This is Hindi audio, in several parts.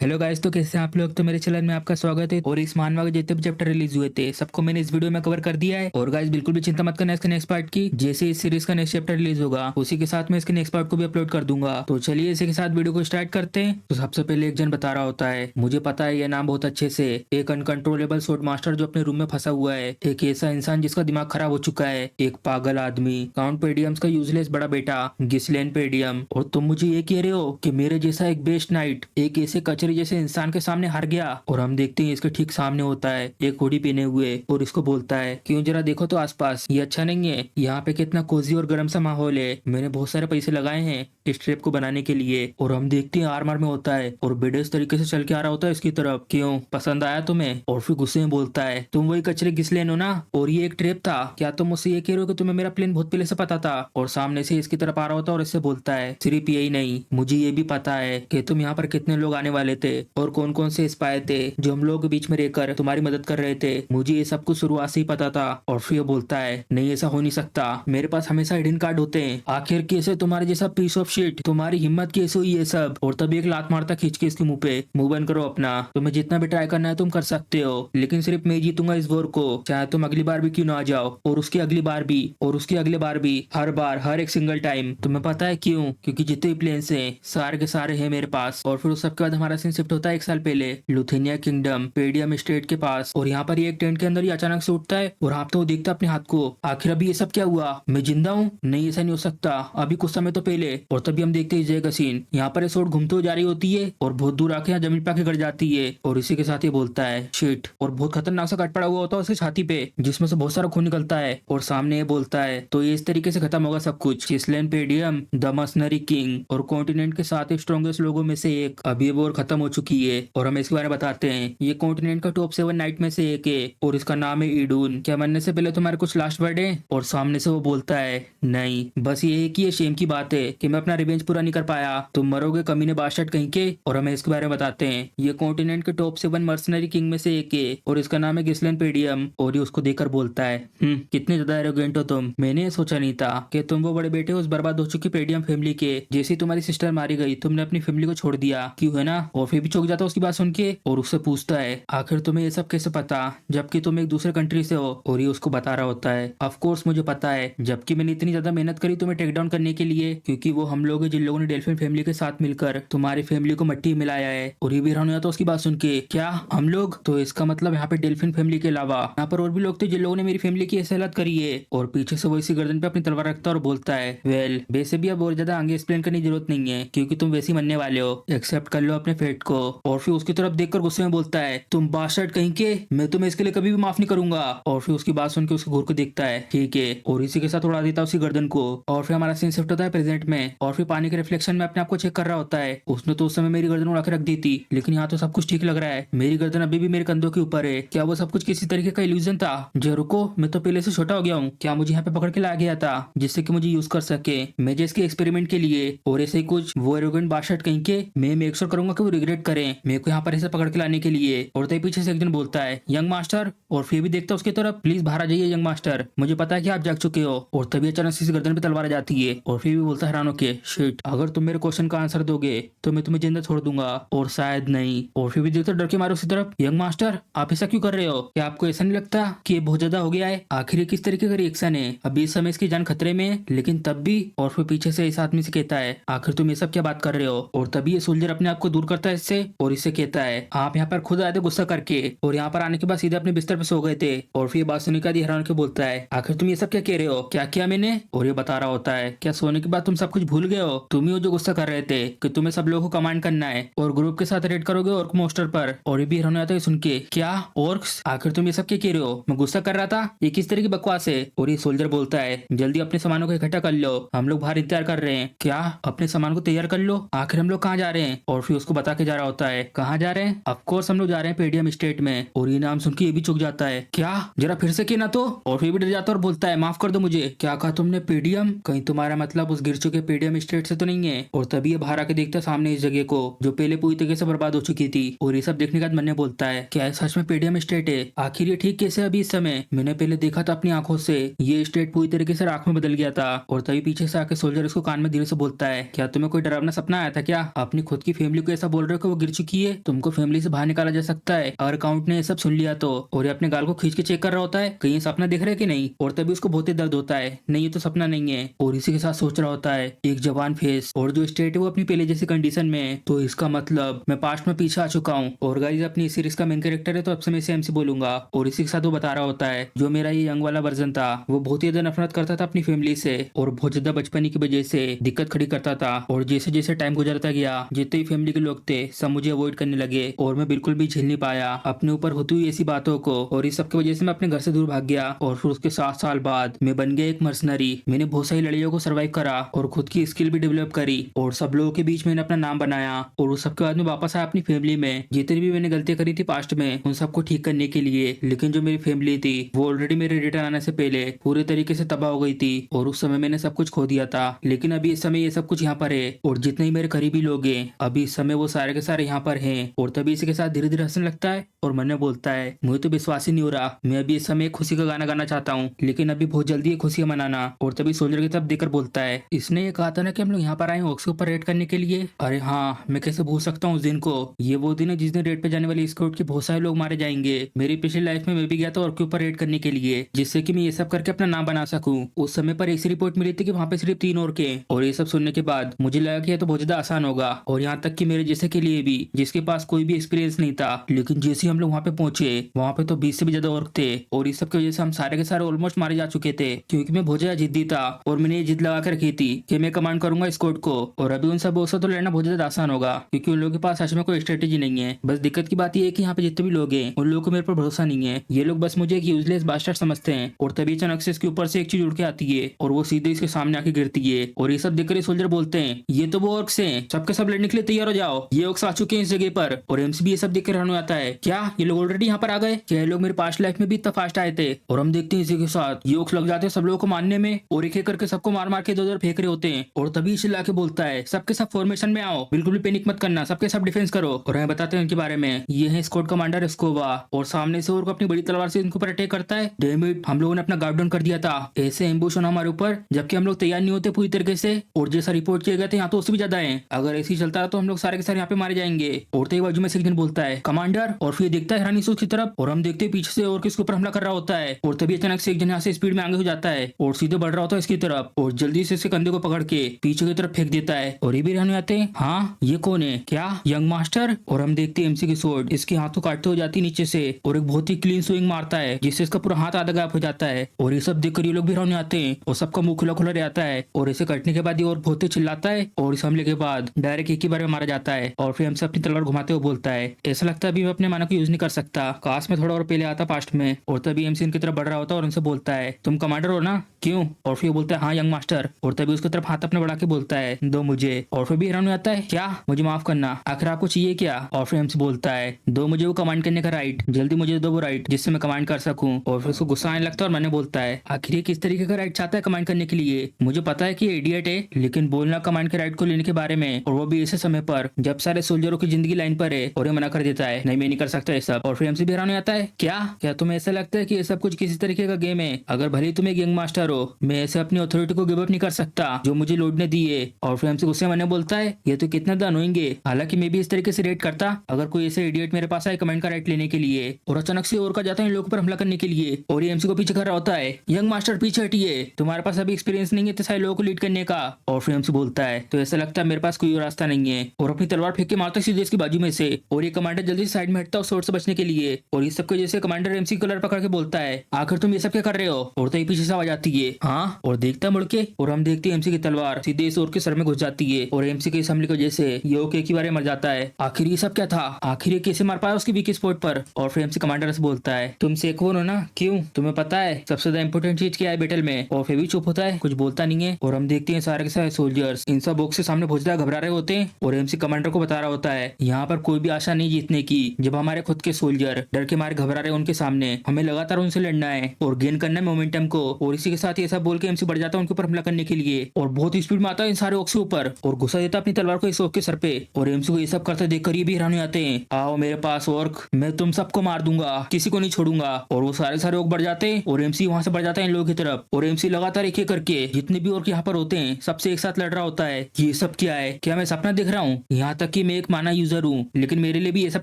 हेलो गाइस, तो कैसे हैं आप लोग। तो मेरे चैनल में आपका स्वागत है। और इस मानवा के जितने भी चैप्टर रिलीज हुए थे सबको मैंने इस वीडियो में कवर कर दिया है। और गाइस बिल्कुल भी चिंता मत करना इसके नेक्स्ट पार्ट की। जैसे इस सीरीज का नेक्स्ट चैप्टर रिलीज होगा उसी के साथ मैं इसके नेक्स्ट पार्ट को भी अपलोड कर दूंगा। तो चलिए इसी के साथ वीडियो को स्टार्ट करते हैं। तो सबसे पहले एक जन बता रहा होता है, मुझे पता है ये नाम बहुत अच्छे से, एक अनकंट्रोलेबल शॉट मास्टर जो अपने रूम में फंसा हुआ है, एक ऐसा इंसान जिसका दिमाग खराब हो चुका है, एक पागल आदमी, काउंट पेडियम्स का यूजलेस बड़ा बेटा गिस्लेन पेडियम। और तुम मुझे ये कह रहे हो कि मेरे जैसा एक बेस्ट नाइट एक ऐसे कचरे जैसे इंसान के सामने हार गया। और हम देखते हैं इसके ठीक सामने होता है एक हुडी पहने हुए और इसको बोलता है, क्यों जरा देखो तो आसपास, ये अच्छा नहीं है। यहाँ पे कितना कोजी और गर्म सा माहौल है, मैंने बहुत सारे पैसे लगाए हैं इस ट्रैप को बनाने के लिए। और हम देखते हैं आर्मर में होता है और बेडेस तरीके से चल के आ रहा होता है इसकी तरफ, क्यों पसंद आया तुम्हें। और फिर गुस्से में बोलता है, तुम वही कचरे गिस्लेन हो ना, और ये एक ट्रैप था। क्या तुम मुझसे ये कह रहे हो कि तुम्हें मेरा प्लान बहुत पहले से पता था। और सामने से इसकी तरफ आ रहा होता है और इससे बोलता है, सिर्फ यही नहीं, मुझे ये भी पता है कि तुम यहाँ पर कितने लोग आने वाले थे और कौन कौन से स्पाई थे जो हम लोगों के बीच में रहकर तुम्हारी मदद कर रहे थे। मुझे ये सब कुछ शुरुआत से ही पता था। और फिर ये बोलता है, नहीं ऐसा हो नहीं सकता, मेरे पास हमेशा हिडन कार्ड होते हैं। आखिर कैसे तुम्हारे जैसा पीस ऑफ शिट, तुम्हारी हिम्मत कैसे हुई ये सब। और तभी एक लात मारता खींच के इसके मुंह पे, मुंह बंद करो अपना, तुम्हें जितना भी ट्राई करना है तुम कर सकते हो, लेकिन सिर्फ मैं जीतूंगा इस वॉर को, चाहे तुम अगली बार भी क्यों ना आ जाओ, और उसकी अगली बार भी, और उसकी अगले बार भी, हर बार, हर एक सिंगल टाइम। तुम्हें पता है क्यों? क्योंकि जितने भी प्लेन्स हैं सारे के सारे हैं मेरे पास। और फिर उस सबके बाद हमारा सीन शिफ्ट होता है 1 साल पहले लुथेनिया किंगडम पेडियम स्टेट के पास। और यहाँ पर ये एक टेंट के अंदर ही अचानक से उठता है और हाँफते हुए देखता है अपने हाथ को, आखिर अभी ये सब क्या हुआ, मैं जिंदा हूँ? नहीं ऐसा नहीं हो सकता, अभी कुछ समय तो पहले। और तभी हम देखते हैं जय का सीन, यहाँ पर सोट घूमते हुए जा रही होती है और बहुत दूर आके यहाँ जमीन पे आके गिर जाती है। और इसी के साथ ये बोलता है, शिट। और बहुत खतरनाक सा कट पड़ा हुआ होता है उसकी छाती पे जिसमें से बहुत सारा खून निकलता है। और सामने ये बोलता है, तो ये इस तरीके से खत्म होगा सब कुछ। गिस्लेन पेडियम द मर्सनरी किंग और कॉन्टिनेंट के 7 स्ट्रॉन्गेस्ट लोगों में से एक, अभी ये वॉर खत्म हो चुकी है। और हमें इसके बारे में बताते हैं, ये कॉन्टिनेंट का टॉप 7 नाइट में से एक है और इसका नाम है ईडून। क्या मरने से पहले तुम्हारे कुछ लास्ट वर्ड है? और सामने से वो बोलता है, नहीं, बस ये एक ही शेम की बात है कि मैं अपना रिवेंज पूरा नहीं कर पाया, तुम मरोगे कमीने बास्टर्ड कहीं के। और हमें इसके बारे में बताते हैं, ये कॉन्टिनेंट के टॉप 7 मर्सनरी किंग में से एक है और इसका नाम है गिस्लेन पेडियम। और ये उसको देखकर बोलता है, कितने ज्यादा एरोगेंट हो तुम, मैंने ये सोचा नहीं था कि तुम वो बड़े बेटे उस बर्बाद हो चुकी पेडियम फैमिली के। जैसी तुम्हारी सिस्टर मारी गई तुमने अपनी फैमिली को छोड़ दिया, क्यों है ना। और फिर भी चौंक जाता है उसकी बात सुन के और उससे पूछता है, आखिर तुम्हें ये सब कैसे पता जबकि तुम एक दूसरे कंट्री से हो। और ये उसको बता रहा होता है, ऑफ कोर्स मुझे पता है, जबकि मैंने इतनी ज्यादा मेहनत करी तुम्हें टेक डाउन करने के लिए, क्योंकि वो हम लोग हैं जिन लोगों ने डेल्फिन फैमिली के साथ मिलकर तुम्हारी फैमिली को मट्टी में मिलाया है। और ये भी हैरान हो जाता है उसकी बात सुन के, क्या हम लोग? तो इसका मतलब यहाँ पे डेल्फिन फैमिली के अलावा यहाँ पर और भी लोग थे जिन लोगों ने मेरी फैमिली की ऐसी हालत करी है। और पीछे से वो इसी गर्दन पे अपनी तलवार रखता है और बोलता है, वेल वैसे भी अब और ज्यादा आगे एक्सप्लेन करने की जरूरत नहीं है क्योंकि तुम वैसे ही मरने वाले हो, एक्सेप्ट कर लो अपने फेट को। और फिर उसकी तरफ देखकर गुस्से में बोलता है, तुम बास्टर्ड कहीं के, मैं तुम्हें इसके लिए कभी भी माफ नहीं करूंगा। और फिर उसकी बात सुन के उसके घूर को देखता है, ठीक है, और इसी के साथ उड़ा देता है उसकी गर्दन को। और फिर हमारा सीन शिफ्ट होता है प्रेजेंट में और फिर पानी के रिफ्लेक्शन में अपने आप को चेक कर रहा होता है। उसने तो उस समय मेरी गर्दन उड़ा के रख दी थी, लेकिन यहाँ तो सब कुछ ठीक लग रहा है, मेरी गर्दन अभी भी मेरे कंधों के ऊपर है। क्या वो सब कुछ किसी तरीके का इल्यूजन था? जो रुको, मैं तो पहले से छोटा हो गया हूँ, क्या मुझे यहाँ पे पकड़ के ला गया था जिससे कि मुझे यूज कर सके मैं इसके एक्सपेरिमेंट के लिए। और ऐसे ही कुछ वो एरोगेंट बास्टर्ड कहीं के, मैं मेक श्योर करूंगा कि वो रिग्रेट करें मेरे को यहाँ पर ऐसे पकड़ के लाने के लिए। और तभी पीछे से एक जन बोलता है, यंग मास्टर। और फिर भी देखता है उसकी तरफ, प्लीज बाहर आ जाइए यंग मास्टर, मुझे पता है कि आप जाग चुके हो। और तभी अचानक से गर्दन पे तलवार आ जाती है और फिर भी बोलता है हैरान होके, शिट, अगर तुम मेरे क्वेश्चन का आंसर दोगे तो मैं तुम्हें जिंदा छोड़ दूंगा, और शायद नहीं। और फिर भी देखता डर के मारे उसकी तरफ, यंग मास्टर आप ऐसा क्यों कर रहे हो? क्या आपको ऐसा नहीं लगता कि ये बहुत ज्यादा हो गया है? आखिर ये किस तरीके का रिएक्शन है? अभी इस समय इसकी जान खतरे में है, लेकिन तब भी। और फिर पीछे से इस आदमी से कहता है, आखिर तुम ये सब क्या बात कर रहे हो? और तभी ये सोल्जर अपने आप को दूर करता है इससे और इससे कहता है, आप यहाँ पर खुद आए थे गुस्सा करके और यहाँ पर आने के बाद सीधे अपने बिस्तर पे सो गए थे। और फिर बात सुनने का हैरान के बोलता है, आखिर तुम ये सब क्या कह रहे हो? क्या किया मैंने? और ये बता रहा होता है, क्या सोने के बाद तुम सब कुछ भूल गए हो? तुम ही हो जो गुस्सा कर रहे थे कि तुम्हें सब लोगों को कमांड करना है और ग्रुप के साथ रेड करोगे ऑर्क मोस्टर पर। और ये भी हैरान आता है सुन के, क्या ऑर्क्स? आखिर तुम ये सब क्या कह रहे हो? मैं गुस्सा कर रहा था? ये किस तरह की बकवास है? और ये सोल्जर बोलता है, जल्दी अपने सामानों को इकट्ठा कर लो, हम लोग बाहर इंतजार कर रहे हैं। क्या अपने सामान को तैयार कर लो? आखिर हम लोग कहाँ जा रहे हैं? और फिर उसको बता के जा रहा होता है, कहाँ जा रहे हैं? ऑफ कोर्स हम लोग जा रहे हैं पेडियम स्टेट में। और ये नाम सुन के ये भी चुक जाता है, क्या? जरा फिर से कहना तो। और फिर भी डर जाता है और बोलता है, माफ कर दो मुझे, क्या कहा तुमने? पेडियम? कहीं तुम्हारा मतलब उस गिर चुके पेडियम स्टेट से तो नहीं है। और तभी ये बाहर आके देखता है सामने इस जगह को जो पहले पूरी तरीके से बर्बाद हो चुकी थी। और ये सब देखने के बाद मन ने बोलता है क्या है सच में पेडियम स्टेट है? आखिर ये ठीक कैसे अभी इस समय? मैंने पहले देखा था अपनी आंखों से, ये स्टेट पूरी तरीके से राख में बदल गया था। और तभी पीछे से आके सोल्जर इसको कान में धीरे से बोलता है क्या तुम्हें कोई डरावना सपना आया था क्या? अपनी खुद की फैमिली को ऐसा बोल रहे हो कि वो गिर चुकी है? तुमको फैमिली से बाहर निकाला जा सकता है अगर अकाउंट ने ये सब सुन लिया तो। और ये अपने गाल को खींच के चेक कर रहा होता है कहीं ये सपना दिख रहा है कि नहीं। और तभी उसको बहुत ही दर्द होता है, नहीं ये तो सपना नहीं है। और इसी के साथ सोच रहा होता है एक जवान फेस और जो स्टेट है वो अपनी पहले जैसी कंडीशन में है, तो इसका मतलब मैं पास्ट में पीछे आ चुका हूँ। और गाइस अपनी सीरीज का मेन कैरेक्टर है तो अब से मैं इसे एमसी बोलूंगा। और इसी के साथ वो बता रहा होता है जो मेरा ये यंग वाला वर्जन था वो बहुत ही ज्यादा नफरत करता था अपनी फैमिली से और बहुत ज्यादा बचपनी की वजह से दिक्कत खड़ी करता था। और जैसे जैसे टाइम गुजरता गया जितने भी फैमिली के लोग थे सब मुझे अवॉइड करने लगे और मैं बिल्कुल भी झेल नहीं पाया अपने ऊपर होती हुई ऐसी बातों को। और इस सब की वजह से मैं अपने घर से दूर भाग गया। और फिर उसके 7 साल बाद मैं बन गया एक मर्सनरी। मैंने बहुत सारी लड़ाइयों को सर्वाइव करा और खुद की स्किल भी डेवलप करी और सब लोगों के बीच मैंने अपना नाम बनाया। और उस सबके बाद में वापस आया अपनी फैमिली में। जितनी भी मैंने गलतियां करी थी पास्ट में उन सबको ठीक करने के लिए। लेकिन जो मेरी फैमिली थी वो ऑलरेडी मेरे रिटर्न आने से पहले पूरे तरीके से तबाह हो गई थी और उस समय मैंने सब कुछ खो दिया था। लेकिन अभी इस समय ये सब कुछ यहाँ पर है और जितने ही मेरे करीबी लोग हैं अभी इस समय वो सारे के सारे यहाँ पर हैं। और तभी इसी के साथ धीरे धीरे हंसने लगता है और मन में बोलता है मुझे तो विश्वास ही नहीं हो रहा, मैं अभी इस समय एक खुशी का गाना गाना चाहता हूँ लेकिन अभी बहुत जल्दी है खुशियां मनाना। और तभी सोल्जर की तरफ देखकर बोलता है इसने ये कहा था ना कि हम लोग यहाँ पर आए ऑक्स के ऊपर रेड करने के लिए। अरे हाँ मैं कैसे भूल सकता हूँ उस दिन को। ये वो दिन है जिस दिन रेड पे जाने वाली स्क्वाड के बहुत सारे लोग मारे जाएंगे। मेरी पिछली लाइफ में मैं भी गया था ऑर्क के ऊपर रेड करने के लिए जिससे कि मैं ये सब करके अपना नाम बना सकूं। उस समय पर ऐसी रिपोर्ट मिली थी कि वहाँ पे सिर्फ 3 ऑर्क हैं। और ये सब सुनने के बाद मुझे लगा कि ये तो बहुत ज्यादा आसान होगा और यहाँ तक कि मेरे जैसे के लिए भी जिसके पास कोई भी एक्सपीरियंस नहीं था। लेकिन जैसे हम लोग वहाँ पे पहुंचे वहाँ पे तो 20 से भी ज्यादा ऑर्क थे और इस सब की वजह से हम सारे के सारे ऑलमोस्ट मारे जा चुके थे क्योंकि मैं बहुत ज्यादा जिद्दी था और मैंने ये जिद लगा कर रखी थी कि मैं कमांड करूंगा स्क्वाड को। और अभी उन सब से तो लड़ना बहुत ज्यादा आसान होगा क्योंकि उन लोगों के पास सच में कोई स्ट्रेटेजी नहीं है। बस दिक्कत की बात यह है कि यहाँ पे जितने भी लोग हैं उन लोगों को मेरे पर भरोसा नहीं है। ये लोग बस मुझे एक यूजलेस बास्टर्ड समझते हैं। और तभी अचानक से इसके ऊपर से एक चीज उड़ के आती है और वो सीधे इसके सामने आके गिरती है। और ये सब देखकर सोल्जर बोलते हैं ये तो वो ऑर्क्स हैं, सबके सब लड़ने के लिए तैयार हो जाओ, ये ऑर्क्स आ चुके हैं इस जगह पर। और एमसी भी ये सब देखकर हैरान हो जाता है क्या ये लोग ऑलरेडी यहाँ पर आ गए? क्या ये लोग मेरे पास्ट लाइफ में भी इतना फास्ट आए थे? और हम देखते हैं इसी के साथ ये ऑर्क्स लग जाते हैं सब लोगों को मारने में और एक एक करके सबको मार मार के इधर उधर फेंक रहे होते हैं। और तभी चिल्ला के बोलता है सबके सब फॉर्मेशन में आओ, बिल्कुल भी पैनिक मत करना, सबके सब डिफेंस करो। और हमें बताते हैं उनके बारे में ये है स्क्वाड कमांडर स्कोवा। और सामने से और अपनी बड़ी तलवार से इनके ऊपर अटैक करता है। डैम इट, हम लोगों ने अपना गार्ड डाउन कर दिया था, ऐसे एम्बुश होना हमारे ऊपर जबकि हम लोग तैयार नहीं होते पूरी तरीके से। और जैसा रिपोर्ट किए गए थे यहाँ तो उससे भी ज्यादा है, अगर ऐसे ही चलता है तो हम लोग सारे के सारे यहाँ पे मारे जाएंगे। और तभी बाजू में से एक जन बोलता है कमांडर और फिर देखता है हैरानी से उसकी तरफ और हम देखते हैं पीछे से और किसके ऊपर हमला कर रहा होता है। और तभी अचानक से एक जन यहाँ से स्पीड में आगे हो जाता है और सीधे बढ़ रहा होता है इसकी तरफ और जल्दी से इसके कंधे को पकड़ के पीछे की तरफ फेंक देता है। और ये भी रहने आते हैं हाँ ये कौन है, क्या यंग मास्टर? और हम देखते हैं एमसी की स्वॉर्ड इसके हाथों काटते हो जाती नीचे से और एक बहुत ही क्लीन स्विंग मारता है जिससे इसका पूरा हाथ आधा गायब हो जाता है। और ये सब देखकर ये लोग भी रहने आते हैं और सबका मुंह खुला खुला रहता है। और इसे कटने के बाद ये और बहुत ही चिल्लाता है और इस हमले के बाद डायरेक्ट एक ही बार में मारा जाता है। और फिर हमसे अपनी तलवार घुमाते हुए बोलता है ऐसा लगता है अभी मैं अपने माना को यूज नहीं कर सकता, काश में थोड़ा और पहले आता पास्ट में। और तभी एमसी इनकी तरफ बढ़ रहा होता है और उनसे बोलता है तुम कमांडर हो ना, क्यों? और फिर बोलता है हाँ यंग मास्टर। और तभी उसकी तरफ हाथ अपने बढ़ा के बोलता है दो मुझे। और फिर भी हैरान हो जाता है क्या मुझे माफ करना, आखिर आपको चाहिए क्या? और फिर हमसे बोलता है दो मुझे वो कमांड करने का राइट, जल्दी मुझे दो वो राइट जिससे मैं कमांड कर सकूं। और फिर उसको गुस्सा आने लगता है और मैंने बोलता है आखिर ये किस तरीके का राइट चाहता है कमांड करने के लिए? मुझे पता है कि ये इडियट है लेकिन बोलना कमांड के राइट को लेने के बारे में और वो भी ऐसे समय पर जब सारे सोल्जरों की जिंदगी लाइन पर है। और ये मना कर देता है नहीं मैं नहीं कर सकता ये सब। और फिर हमसे भी हैरान हो जाता है क्या तुम्हें ऐसा लगता है कि ये सब कुछ किसी तरीके का गेम है? अगर भले तुम एक यंग मास्टर हो मैं ऐसे अपनी अथॉरिटी को गिव अप नहीं कर सकता जो मुझे लॉर्ड ने दी है। और फिर हमसे गुस्से में बोलता है ये तो कितना ज्यादा अनोइंग है, हालांकि मैं भी इस तरीके से रेट करता अगर कोई ऐसे इडियट मेरे पास आए कमांड का राइट लेने के लिए। और अचानक से और का जाता है इन लोगों पर हमला करने के लिए और ये एमसी को पीछे कर रहा होता है यंग मास्टर पीछे हटिए, तुम्हारे पास अभी एक्सपीरियंस नहीं है इतने सारे लोगों को लीड करने का। और फिर एमसी बोलता है तो ऐसा लगता है मेरे पास कोई और रास्ता नहीं है और अपनी तलवार फेंक के मारता है सीधे इसकी बाजू में से। और ये कमांडर जल्दी से साइड में हटता है शॉट से बचने के लिए। और इस सबके जैसे कमांडर एमसी कलर पकड़ के बोलता है आखिर तुम ये सब क्या कर रहे हो? और तभी पीछे से आवाज आती है हाँ, और देखता है मुड़ के और हम देखते हैं एमसी की तलवार सीधे इस और के सर में घुस जाती है और एमसी के इस हमले की वजह से ये ओके की बारे मर जाता है। आखिर ये सब क्या था, आखिर ये कैसे मार पाया उसकी वीक स्पॉट पर? और फिर एमसी कमांडर से बोलता है तुम सेकवन हो ना, क्यों तुम्हें पता है सबसे ज्यादा इंपोर्टेंट चीज क्या है बैटल में? और फिर भी चुप होता है, कुछ बोलता नहीं है। और हम देखते हैं सारे के सारे सोल्जर्स इन सब बॉक्स के सामने बहुत ज्यादा घबरा रहे होते हैं और एमसी कमांडर को बता रहा होता है यहाँ पर कोई भी आशा नहीं जीतने की, जब हमारे खुद के सोल्जर डर के मारे घबरा रहे उनके सामने हमें लगातार उनसे लड़ना है और गेन करना है मोमेंटम को। और इसी के साथ साथ ही ऐसा बोल के एमसी बढ़ जाता है उनके ऊपर हमला करने के लिए और बहुत स्पीड में आता है इन सारे ओक के ऊपर और घुसा देता अपनी तलवार को इस ओक के सर पे। और एमसी को ये सब करते देखकर ये भी हैरान हो जाते हैं। आओ मेरे पास ओर्क, मैं तुम सबको मार दूंगा, किसी को नहीं छोड़ूंगा। और वो सारे ओक बढ़ जाते हैं और एमसी वहां से बढ़ जाता है इन लोगों की तरफ। और एमसी लगातार एक एक करके जितने भी ओर्क यहाँ पर होते हैं सबसे एक साथ लड़ रहा होता है। ये सब क्या है, क्या मैं सपना देख रहा हूँ? यहाँ तक कि मैं एक माना यूजर हूँ, लेकिन मेरे लिए भी ये सब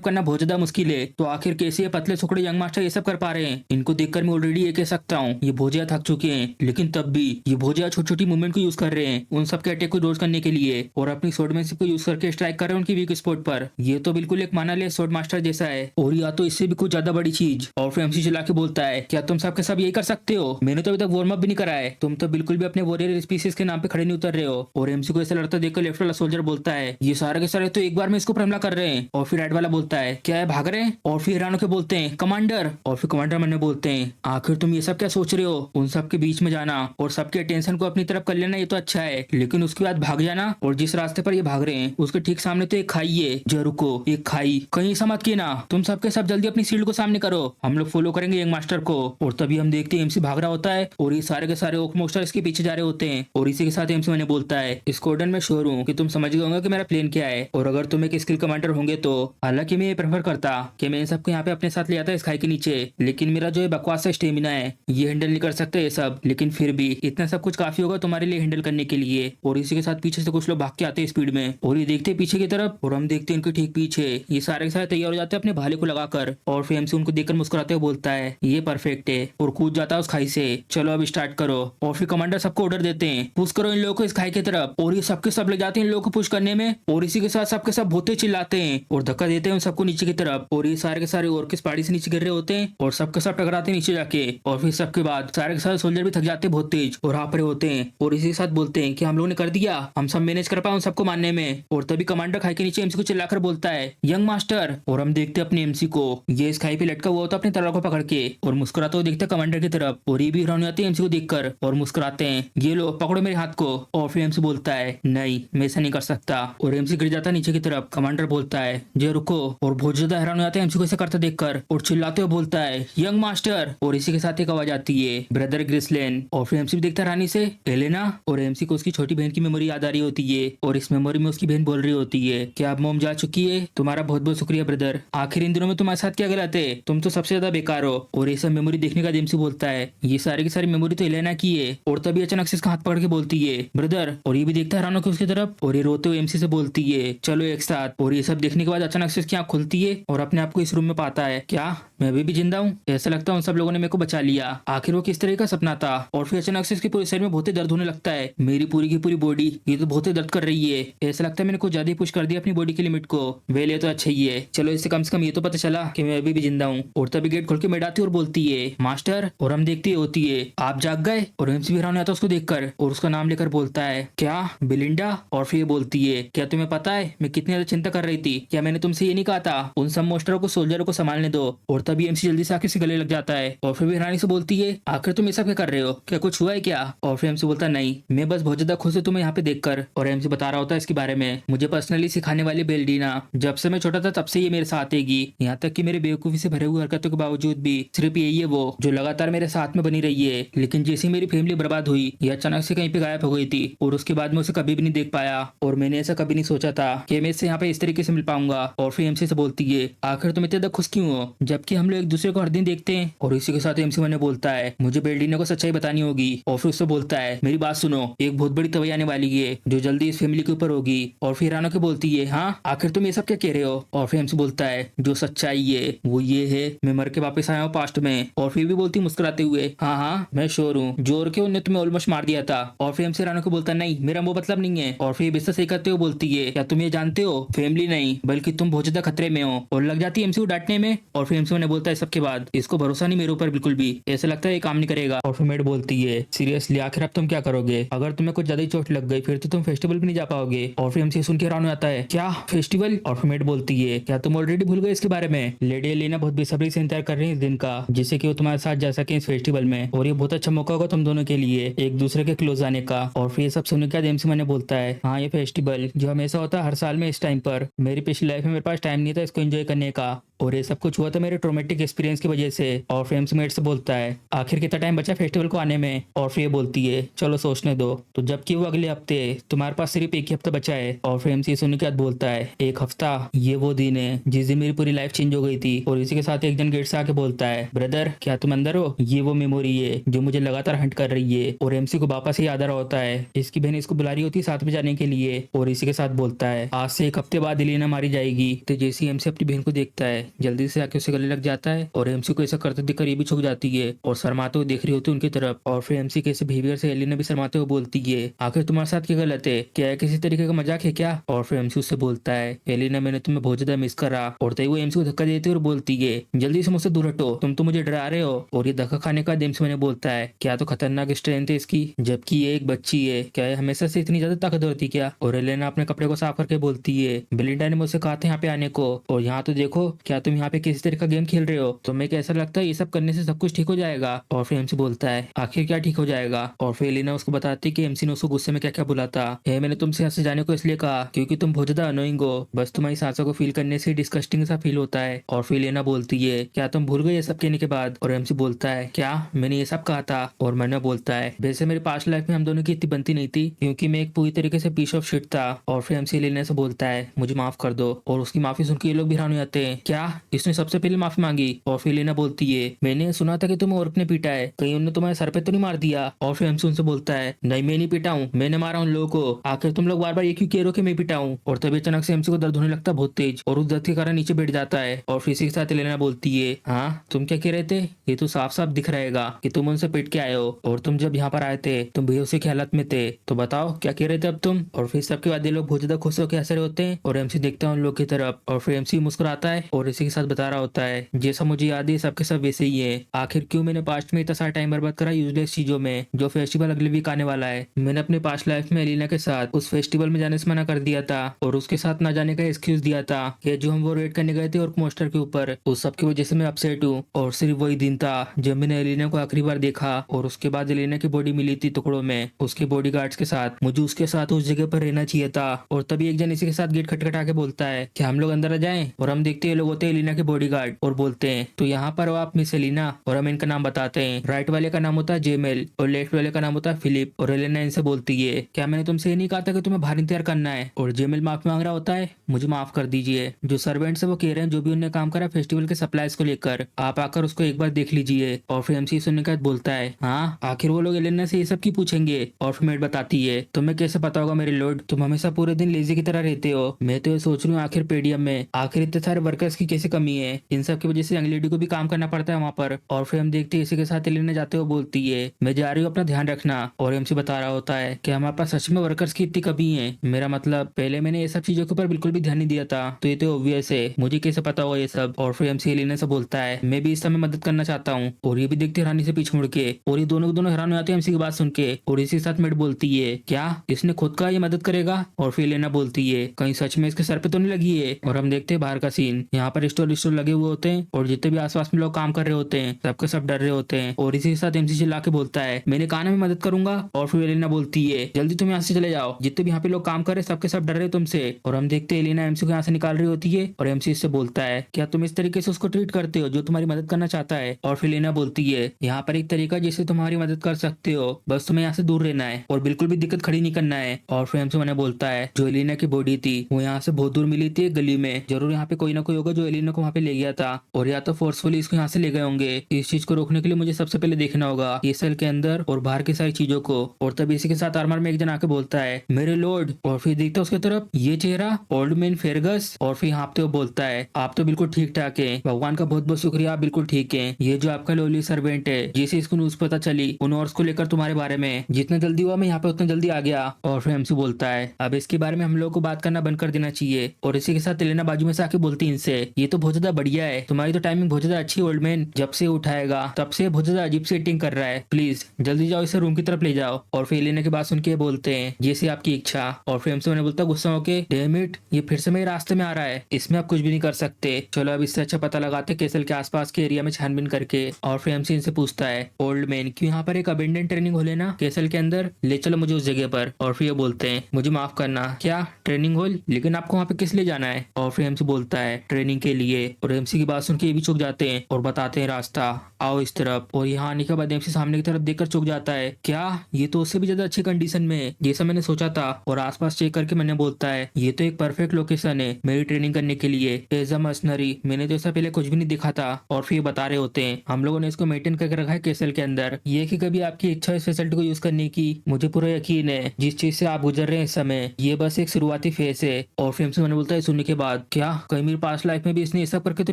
करना बहुत ज्यादा मुश्किल है। तो आखिर कैसे ये पतले सुखड़े यंग मास्टर ये सब कर पा रहे हैं? इनको देखकर मैं ऑलरेडी ये कह सकता हूँ ये भोजिया थक चुके हैं, लेकिन तब भी ये भोजिया छोटी छोटी मूवमेंट को यूज कर रहे हैं उन सबके अटैक को डोज करने के लिए और अपनी स्वॉर्डमैनशिप को यूज करके स्ट्राइक कर रहे हैं उनकी वीक स्पॉट पर। ये तो बिल्कुल एक माना लिया स्वॉर्ड मास्टर जैसा है और या तो इससे भी कुछ ज्यादा बड़ी चीज। और फिर एमसी चला के बोलता है क्या तुम सबके सब यही कर सकते हो? मैंने तो अभी तक वार्म अप भी नहीं करा है, तुम तो बिल्कुल भी अपने वॉरियर स्पीसीज के नाम पे खड़े नहीं उतर रहे हो। और एमसी को ऐसा लड़ता देखकर लेफ्ट वाला सोल्जर बोलता है ये सारे के सारे तो एक बार में इसको हमला कर रहे हैं। और फिर राइट वाला बोलता है क्या है भाग रहे हैं? और फिर ईरानो के बोलते हैं कमांडर। और फिर कमांडर मन में बोलते हैं आखिर तुम ये सब क्या सोच रहे हो? उन सब के बीच में जाना और सबके अटेंशन को अपनी तरफ कर लेना ये तो अच्छा है, लेकिन उसके बाद भाग जाना। और जिस रास्ते पर ये भाग रहे हैं उसके ठीक सामने तो एक खाई है। जो रुको, एक खाई कहीं ऐसा मत किए ना, तुम सबके सब जल्दी अपनी शील्ड को सामने करो, हम लोग फॉलो करेंगे यंग मास्टर को। और तभी हम देखते हैं एमसी भाग रहा होता है और ये सारे के सारे ओक मोस्टर इसके पीछे जा रहे होते हैं। और इसी के साथ एमसी मैंने बोलता है स्क्वाड्रन में श्योर हूँ कि तुम समझ गए होंगे कि मेरा प्लान क्या है, और अगर तुम एक स्किल कमांडर होंगे तो। हालांकि मैं ये प्रेफर करता कि मैं इन सबको यहाँ पे अपने साथ ले आता इस खाई के नीचे, लेकिन मेरा जो बकवास सा स्टेमिना है ये हैंडल नहीं कर सकते ये सब, लेकिन फिर भी इतना सब कुछ काफी होगा तुम्हारे लिए हैंडल करने के लिए। और इसी के साथ पीछे से कुछ लोग भाग के आते हैं स्पीड में और ये देखते हैं पीछे की तरफ और हम देखते हैं इनके ठीक पीछे ये सारे के सारे तैयार हो जाते हैं अपने भाले को लगाकर। और फिर एमसी उनको देखकर मुस्कुराते हुए बोलता है ये परफेक्ट है और कूद जाता है उस खाई से। चलो अब स्टार्ट करो। और फिर कमांडर सबको ऑर्डर देते हैं पुश करो इन लोगों को इस खाई की तरफ। और ये सबके सब ले जाते हैं इन लोगों को पुश करने में और इसी के साथ सबके सब भूते चिल्लाते हैं और धक्का देते हैं उन सबको नीचे की तरफ। और ये सारे के सारे और किस पहाड़ी से नीचे गिर रहे होते हैं और सबके सब टकराते हैं नीचे जाके। और फिर सबके बाद सारे के सारे सोल्जर भी थक जाते हैं बहुत तेज और हाफ रहे होते हैं और इसी के साथ बोलते हैं कि हम लोगों ने कर दिया, हम सब मैनेज कर पाए उन सबको मारने में। और तभी कमांडर खाई के नीचे एमसी को चिल्लाकर बोलता है यंग मास्टर। और हम देखते अपने एमसी को ये इस खाई पे लटका हुआ होता है अपनी तलवार को पकड़ के और मुस्कुराते हुए देखते कमांडर की तरफ। और ये भी हैरान आते हैं एमसी को देखकर और मुस्कुराते हैं ये लो पकड़ो मेरे हाथ को। और फिर एमसी बोलता है नहीं मैं ऐसा नहीं कर सकता और एमसी गिर जाता है नीचे की तरफ। कमांडर बोलता है जे रुको और बहुत ज्यादा हैरान हो जाते हैं एमसी को ऐसा करते देखकर और चिल्लाते हुए बोलता है यंग मास्टर। और इसी के साथ एक आवाज आती है ब्रदर ग्रिसलेन। और फिर एमसी भी देखता है रानी से एलेना। और एमसी को उसकी छोटी बहन की मेमोरी याद आ रही होती है और इस मेमोरी में उसकी बहन बोल रही होती है कि अब मोम जा चुकी है, तुम्हारा बहुत बहुत शुक्रिया ब्रदर, आखिर इन दिनों में तुम्हारे साथ क्या गलत है, तुम तो सबसे ज्यादा बेकार हो। और ये सब मेमोरी देखने का एमसी बोलता है ये सारी की सारी मेमोरी तो एलेना की है। और तभी अचानक से इसका हाथ पकड़ के बोलती है ब्रदर। और ये भी देखता है हैरान होकर उसकी तरफ और ये रोते हुए एमसी से बोलती है चलो एक साथ। और ये सब देखने के बाद अचानक से इसकी आंख खुलती है और अपने आप को इस रूम में पाता है क्या मैं अभी भी जिंदा हूँ? ऐसा लगता है उन सब लोगों ने मेरे को बचा लिया, आखिर वो किस तरह का सपना था। और फिर अचानक से इसके पूरे शरीर में बहुत ही दर्द होने लगता है, मेरी पूरी की पूरी बॉडी ये तो बहुत ही दर्द कर रही है, ऐसा लगता है मैंने कुछ ज्यादा ही पुश कर दिया अपनी बॉडी की लिमिट को। वेल ये तो अच्छा ही है, चलो इससे कम से कम ये तो पता चला कि मैं अभी भी जिंदा हूँ। और तभी गेट खोल के मैड आती है और बोलती है मास्टर। और हम देखती होती है आप जाग गए। और एमसी भी हैरान आता है उसको देखकर और उसका नाम लेकर बोलता है क्या बिलिंडा। और फिर बोलती है क्या तुम्हें पता है मैं कितनी ज्यादा चिंता कर रही थी, क्या मैंने तुमसे ये नहीं कहा था उन सब मोस्टरों को सोल्जरों को संभालने दो। और तभी एमसी जल्दी से आके गले लग जाता है और फिर भी रानी से बोलती है आखिर तुम ये सब क्या कर रहे हो, क्या कुछ हुआ है क्या? और फिर एमसी बोलता नहीं मैं बस बहुत ज्यादा खुश हूँ तुम्हें यहाँ पे देखकर। और एमसी बता रहा होता है इसके बारे में मुझे पर्सनली सिखाने वाली बेल्डीना जब से मैं छोटा था तब से ये मेरे साथ आएगी, यहाँ तक कि मेरे बेवकूफी से भरे हुए हरकतों के बावजूद भी सिर्फ यही है वो जो लगातार मेरे साथ में बनी रही है। लेकिन जैसे मेरी फैमिली बर्बाद हुई ये अचानक से कहीं पे गायब हो गई थी और उसके बाद मैं उसे कभी भी नहीं देख पाया और मैंने ऐसा कभी नहीं सोचा था कि मैं इससे यहाँ पे इस तरीके से मिल पाऊंगा। और फिर एमसी से बोलती है आखिर तुम इतने खुश क्यों हो जबकि हम लोग एक दूसरे को हर दिन देखते हैं। और इसी के साथ एमसी मैंने बोलता है मुझे बेल्डीना को सच्चाई बतानी होगी। और फिर उससे बोलता है मेरी बात सुनो एक बहुत बड़ी तबाही आने वाली है जो जल्दी इस फैमिली के ऊपर होगी। और फिर रानो के बोलती है हाँ आखिर तुम ये सब क्या कह रहे हो? और फिर एमसी बोलता है जो सच्चाई है वो ये है मैं मर के वापस आया हूँ पास्ट में। और फिर भी बोलती मुस्कुराते हुए हाँ मैं श्योर हूँ जोर के उन्हें तुम्हें ऑलमोस्ट मार दिया था। और फिर एमसी रानो को बोलता है नहीं मेरा वो मतलब नहीं है। और फिर बिस्तर सही करते हुए बोलती है क्या तुम ये जानते हो फैमिली नहीं बल्कि तुम बहुत ज्यादा खतरे में हो। और लग जाती है एमसी को डांटने में। और फिर एमसी ने बोलता है सबके बाद इसको भरोसा नहीं मेरे ऊपर बिल्कुल भी, ऐसा लगता है ये काम नहीं करेगा। और फिर मेड बोलती है सीरियसली आखिर अब तुम क्या करोगे, अगर तुम्हें कुछ ज्यादा ही चोट लग गई फिर तो तुम फेस्टिवल भी नहीं जा पाओगे। और फिर एमसी सुन के हैरान हो जाता है क्या फेस्टिवल? और फिर मेड बोलती है क्या तुम ऑलरेडी भूल गए इसके बारे में? लेडी एलिना बहुत बेसब्री से इंतजार कर रही है इस दिन का जिससे कि वो तुम्हारे साथ जा सके इस फेस्टिवल में और ये बहुत अच्छा मौका होगा तुम दोनों के लिए एक दूसरे के क्लोज आने का। और फिर ये सब सुनने के बाद एमसी मैंने बोलता है हाँ ये फेस्टिवल जो हमेशा होता है हर साल में इस टाइम पर, मेरी पिछली लाइफ में मेरे पास टाइम नहीं था इसको एंजॉय करने का। और ये सब कुछ हुआ था मेरे ट्रोमेटिक एक्सपीरियंस की वजह से। और फिर एमसी मेट से बोलता है आखिर कितना टाइम बचा फेस्टिवल को आने में। और फिर ये बोलती है चलो सोचने दो। तो जबकि वो अगले हफ्ते तुम्हारे पास सिर्फ एक ही हफ्ता बचा है। और फिर एमसी सुनने के बाद बोलता है एक हफ्ता, ये वो दिन है जिस दिन मेरी पूरी लाइफ चेंज हो गई थी। और इसी के साथ एक जन गेट से आके बोलता है ब्रदर क्या तुम अंदर हो? ये वो मेमोरी है जो मुझे लगातार हंट कर रही है। और एमसी को वापस याद आ रहा होता है इसकी बहन इसको बुला रही होती है साथ में जाने के लिए। और इसी के साथ बोलता है आज से एक हफ्ते बाद एलिना मारी जाएगी। तो जैसे ही एमसी अपनी बहन को देखता है जल्दी से आके उसे गले लग जाता है। और एमसी को ऐसा करते देखकर ये भी छुप जाती है और शर्माते हुए देख रही होती है उनकी तरफ। और फिर एमसी के ऐसे बिहेवियर से एलिना भी शर्माते हुए बोलती है आखिर तुम्हारे साथ क्या गलत है? क्या किसी तरीके का मजाक है क्या? और फिर एमसी उससे बोलता है एलिना मैंने तुम्हें बहुत ज्यादा मिस करा। और तभी वो एमसी को धक्का देते और बोलती है जल्दी से मुझसे दूर हटो, तुम तो मुझे डरा रहे हो। और ये धक्का खाने का एमसी मैंने बोलता है क्या तो खतरनाक स्ट्रेंथ है इसकी, जबकि ये एक बच्ची है, क्या ये हमेशा से इतनी ज्यादा ताकतवर थी क्या? और एलिना अपने कपड़े को साफ करके बोलती है बेलिंडा ने मुझसे कहा था यहाँ पे आने को, और यहाँ तो देखो क्या तुम यहाँ पे किसी तरह का गेम खेल रहे हो? तुम्हें कैसा लगता है ये सब करने से सब कुछ ठीक हो जाएगा? और फिर एमसी बोलता है आखिर क्या ठीक हो जाएगा? और फिर एलिना उसको बताती है कि एमसी ने उसको गुस्से में क्या क्या बुला था। मैंने तुमसे यहाँ से जाने को इसलिए कहा क्योंकि तुम बहुत ज्यादा अनोइंग हो, बस तुम्हारी सांसों को फील करने से डिस्कस्टिंग सा फील होता है। और फिर एलिना बोलती है क्या तुम भूल गए ये सब कहने के बाद? और एमसी बोलता है क्या मैंने ये सब कहा था? और मैंने बोलता है वैसे मेरी पास्ट लाइफ में हम दोनों की इतनी बनती नहीं थी क्योंकि मैं एक पूरी तरीके से पीस ऑफ शिट था। और फिर एमसी एलिना से बोलता है मुझे माफ कर दो। और उसकी माफी सुन के ये लोग भी हैरान हो जाते हैं क्या इसने सबसे पहले माफी मांगी? और फिर एलिना बोलती है मैंने सुना था कि तुम्हें औरत ने पीटा है, कहीं उन्होंने तुम्हारे सर पे तो नहीं मार दिया? और फिर एमसी उनसे बोलता है नहीं मैं नहीं पीटा हूँ, मैंने मारा उन लोगों को, आखिर तुम लोग बार बार ये क्यों कह रहे हो कि मैं पीटा हूँ? और तभी अचानक से एमसी को दर्द होने लगता है बहुत तेज और उस दर्द के कारण नीचे बैठ जाता है। और फिर इसी के साथ एलिना बोलती है हाँ तुम क्या कह रहे थे? ये तो साफ साफ दिख रहेगा कि तुम उनसे पीट के आए हो, और तुम जब यहाँ पर आए थे तुम बेहोशी की हालत में थे, तो बताओ क्या कह रहे थे अब तुम? और फिर सबके बाद ये लोग बहुत ज्यादा खुश होकर हंस रहे होते हैं और एमसी देखता है उन लोग की तरफ। और फिर एमसी मुस्कुराता है और इसी के साथ बता रहा होता है जैसा मुझे याद है सबके सब वैसे ही है, आखिर क्यों मैंने पास्ट में इतना सारा टाइम बर्बाद करा यूजलेस चीजों में, जो फेस्टिवल अगले वीक आने वाला है। मैंने अपने पास्ट लाइफ में एलिना के साथ उस फेस्टिवल में जाने से मना कर दिया था और उसके साथ ना जाने का एक्सक्यूज दिया था कि जो हम वो रेड करने गए थे और पोस्टर के ऊपर, उस सब की वजह से मैं अपसेट हूँ। और सिर्फ वही दिन था जब मैंने एलिना को आखिरी बार देखा और उसके बाद एलिना की बॉडी मिली थी टुकड़ों में उसके बॉडीगार्ड्स के साथ। मुझे उसके साथ उस जगह पर रहना चाहिए था। और तभी एक जन इसी के साथ गेट खटखटा के बोलता है कि हम लोग अंदर आ जाएं? और हम देखते हैं लोग होते हैं एलिना के बॉडीगार्ड और बोलते हैं तो यहाँ पर हो आप मिस एलिना? और हम इनका नाम बताते हैं। राइट वाले का नाम होता है जेमेल और लेफ्ट वाले का नाम होता है फिलिप। और एलिना इनसे बोलती है क्या मैंने तुमसे ये नहीं कहा था कि तुम्हें बाहर इंतजार करना है? और जेमेल माफी मांग रहा होता है मुझे माफ कर दीजिए, जो सर्वेंट्स है वो कह रहे हैं जो भी उन्होंने काम करा फेस्टिवल के सप्लाईज को लेकर, आप आकर उसको एक बार देख लीजिए। और फिर एमसी सुनने के बाद बोलता है हाँ आखिर वो लोग एलिना से ये सब की पूछेंगे? और फिर मेट बताती है तुम्हें कैसे पता होगा मेरे लॉर्ड, तुम हमेशा पूरे दिन लेजी की तरह रहते हो। मैं तो ये सोच रही हूँ आखिर पेडियम में आखिर इतने सारे वर्कर्स की कैसे कमी है, इन सब की वजह से यंग लेडी को भी काम करना पड़ता है वहाँ पर। और फिर हम देखते हैं इसी के साथ एलिना जाते हुए बोलती है मैं जा रही हूँ अपना ध्यान रखना। और एमसी बता रहा होता है कि हमारे पास सच में वर्कर्स की इतनी कमी है, मेरा मतलब पहले मैंने ये सब चीजों के ऊपर बिल्कुल भी ध्यान नहीं दिया था, तो ये तो ऑब्वियस है मुझे कैसे पता होगा ये सब। और फिर एमसी एलिना से बोलता है मैं भी इस समय मदद करना चाहता हूँ। और ये भी देखते रानी से पीछे मुड़ के, और ये दोनों के दोनों हैरान हो जाते हैं एमसी की बात सुन के। और इसी के साथ मेट बोलती है क्या इसने खुद का ये मदद करेगा? और फिर एलिना बोलती है कहीं सच में इसके सर पे तो नहीं लगी है? और हम देखते हैं बाहर का सीन, यहाँ पर स्टोर लगे हुए होते हैं और जितने भी आसपास में लोग काम कर रहे होते हैं सबके सब डर रहे होते हैं। और इसी के साथ एमसी चिल्ला के बोलता है मैंने कहा ना मैं मदद करूंगा। और फिर एलिना बोलती है जल्दी तुम यहाँ से चले जाओ, जितने भी यहाँ पे लोग काम कर रहे हैं सबके सब डर रहे तुमसे। और हम देखते हैं एलिना एमसी को यहाँ से निकाल रही होती है और एमसी इससे बोलता है क्या तुम इस तरीके से उसको ट्रीट करते हो जो तुम्हारी मदद करना चाहता है? और फिर एलिना बोलती है यहाँ पर एक तरीका जिससे तुम्हारी मदद कर सकते हो, बस तुम्हें यहाँ से दूर रहना है और बिल्कुल भी दिक्कत खड़ी नहीं करना है। और फिर एमसी मैंने बोलता है जो एलिना की बॉडी थी वो यहाँ से बहुत दूर मिली थी गली में, जरूर यहाँ पे कोई ना कोई होगा जो एलिना को वहाँ पे ले गया था, और या तो फोर्सफुली इसको यहाँ से ले गए होंगे। इस चीज को रोकने के लिए मुझे सबसे पहले देखना होगा ये सेल के अंदर और बाहर की सारी चीजों को। और तब इसी के साथ आर्मर में एक जन आके बोलता है मेरे लॉर्ड। और फिर देखता है उसकी तरफ ये चेहरा ओल्ड मैन फेरगस। और फिर हाँपते हुए बोलता है आप तो बिल्कुल ठीक ठाक है, भगवान का बहुत बहुत शुक्रिया, आप बिल्कुल ठीक है। ये जो आपका लोली सर्वेंट है जिसे इसको न्यूज पता चली उन और को लेकर तुम्हारे बारे में, जितना जल्दी हुआ मैं यहाँ पे उतना जल्दी आ गया। और फिर एमसी बोलता है अब इसके बारे में हम लोग को बात करना बंद कर देना चाहिए। और इसी के साथ एलिना बाजू में से आके बोलती इनसे ये तो बहुत ज्यादा बढ़िया है, तुम्हारी तो टाइमिंग बहुत ज्यादा अच्छी ओल्ड मैन, जब से उठाएगा तब से बहुत ज्यादा अजीब से एक्टिंग कर रहा है, प्लीज जल्दी जाओ इसे रूम की तरफ ले जाओ। और फिर एलिना की बात सुन के बोलते हैं जैसे आपकी इच्छा। और फिर एमसी मैंने बोलता गुस्सा होके डैम इट ये फिर से मेरे रास्ते में आ रहा है, इसमें आप कुछ भी नहीं कर सकते, चलो अब इससे अच्छा पता लगाते केसल के आसपास के एरिया में छानबीन करके। और फिर एमसी इनसे पूछता है ओल्ड मैन क्यों यहाँ पर एक अबेंडेंट ट्रेनिंग हॉल है ना केसल के अंदर, ले चलो मुझे उस जगह पर। और फिर ये बोलते हैं मुझे माफ करना क्या ट्रेनिंग हॉल, लेकिन आपको वहाँ पे किस लिए जाना है? और फिर एमसी बोलता है ट्रेनिंग के लिए। और एमसी की बात सुन के ये भी चुक जाते हैं और बताते हैं रास्ता आओ इस तरफ। और यहाँ आने के बाद एमसी सामने की तरफ देखकर चुक जाता है, क्या ये तो उससे भी ज्यादा अच्छी कंडीशन में है जैसा मैंने सोचा था। और आसपास चेक करके मैंने बोलता है ये तो एक परफेक्ट लोकेशन है मेरी ट्रेनिंग करने के लिए एज अ मर्सनरी। मैंने तो ऐसा पहले कुछ भी नहीं दिखा था। और फिर बता रहे होते हैं हम लोगों ने इसको मेंटेन करके रखा है केसल के अंदर। ये कि कभी आपकी इच्छा इस फैसिलिटी को यूज करने की, मुझे पूरा यकीन है जिस चीज से आप गुजर रहे हैं इस समय ये बस एक शुरुआती फेस है। और फिर से मैंने बोलता है सुनने के बाद, क्या कहीं मेरी पास्ट लाइफ में भी इसने ये सब करके तो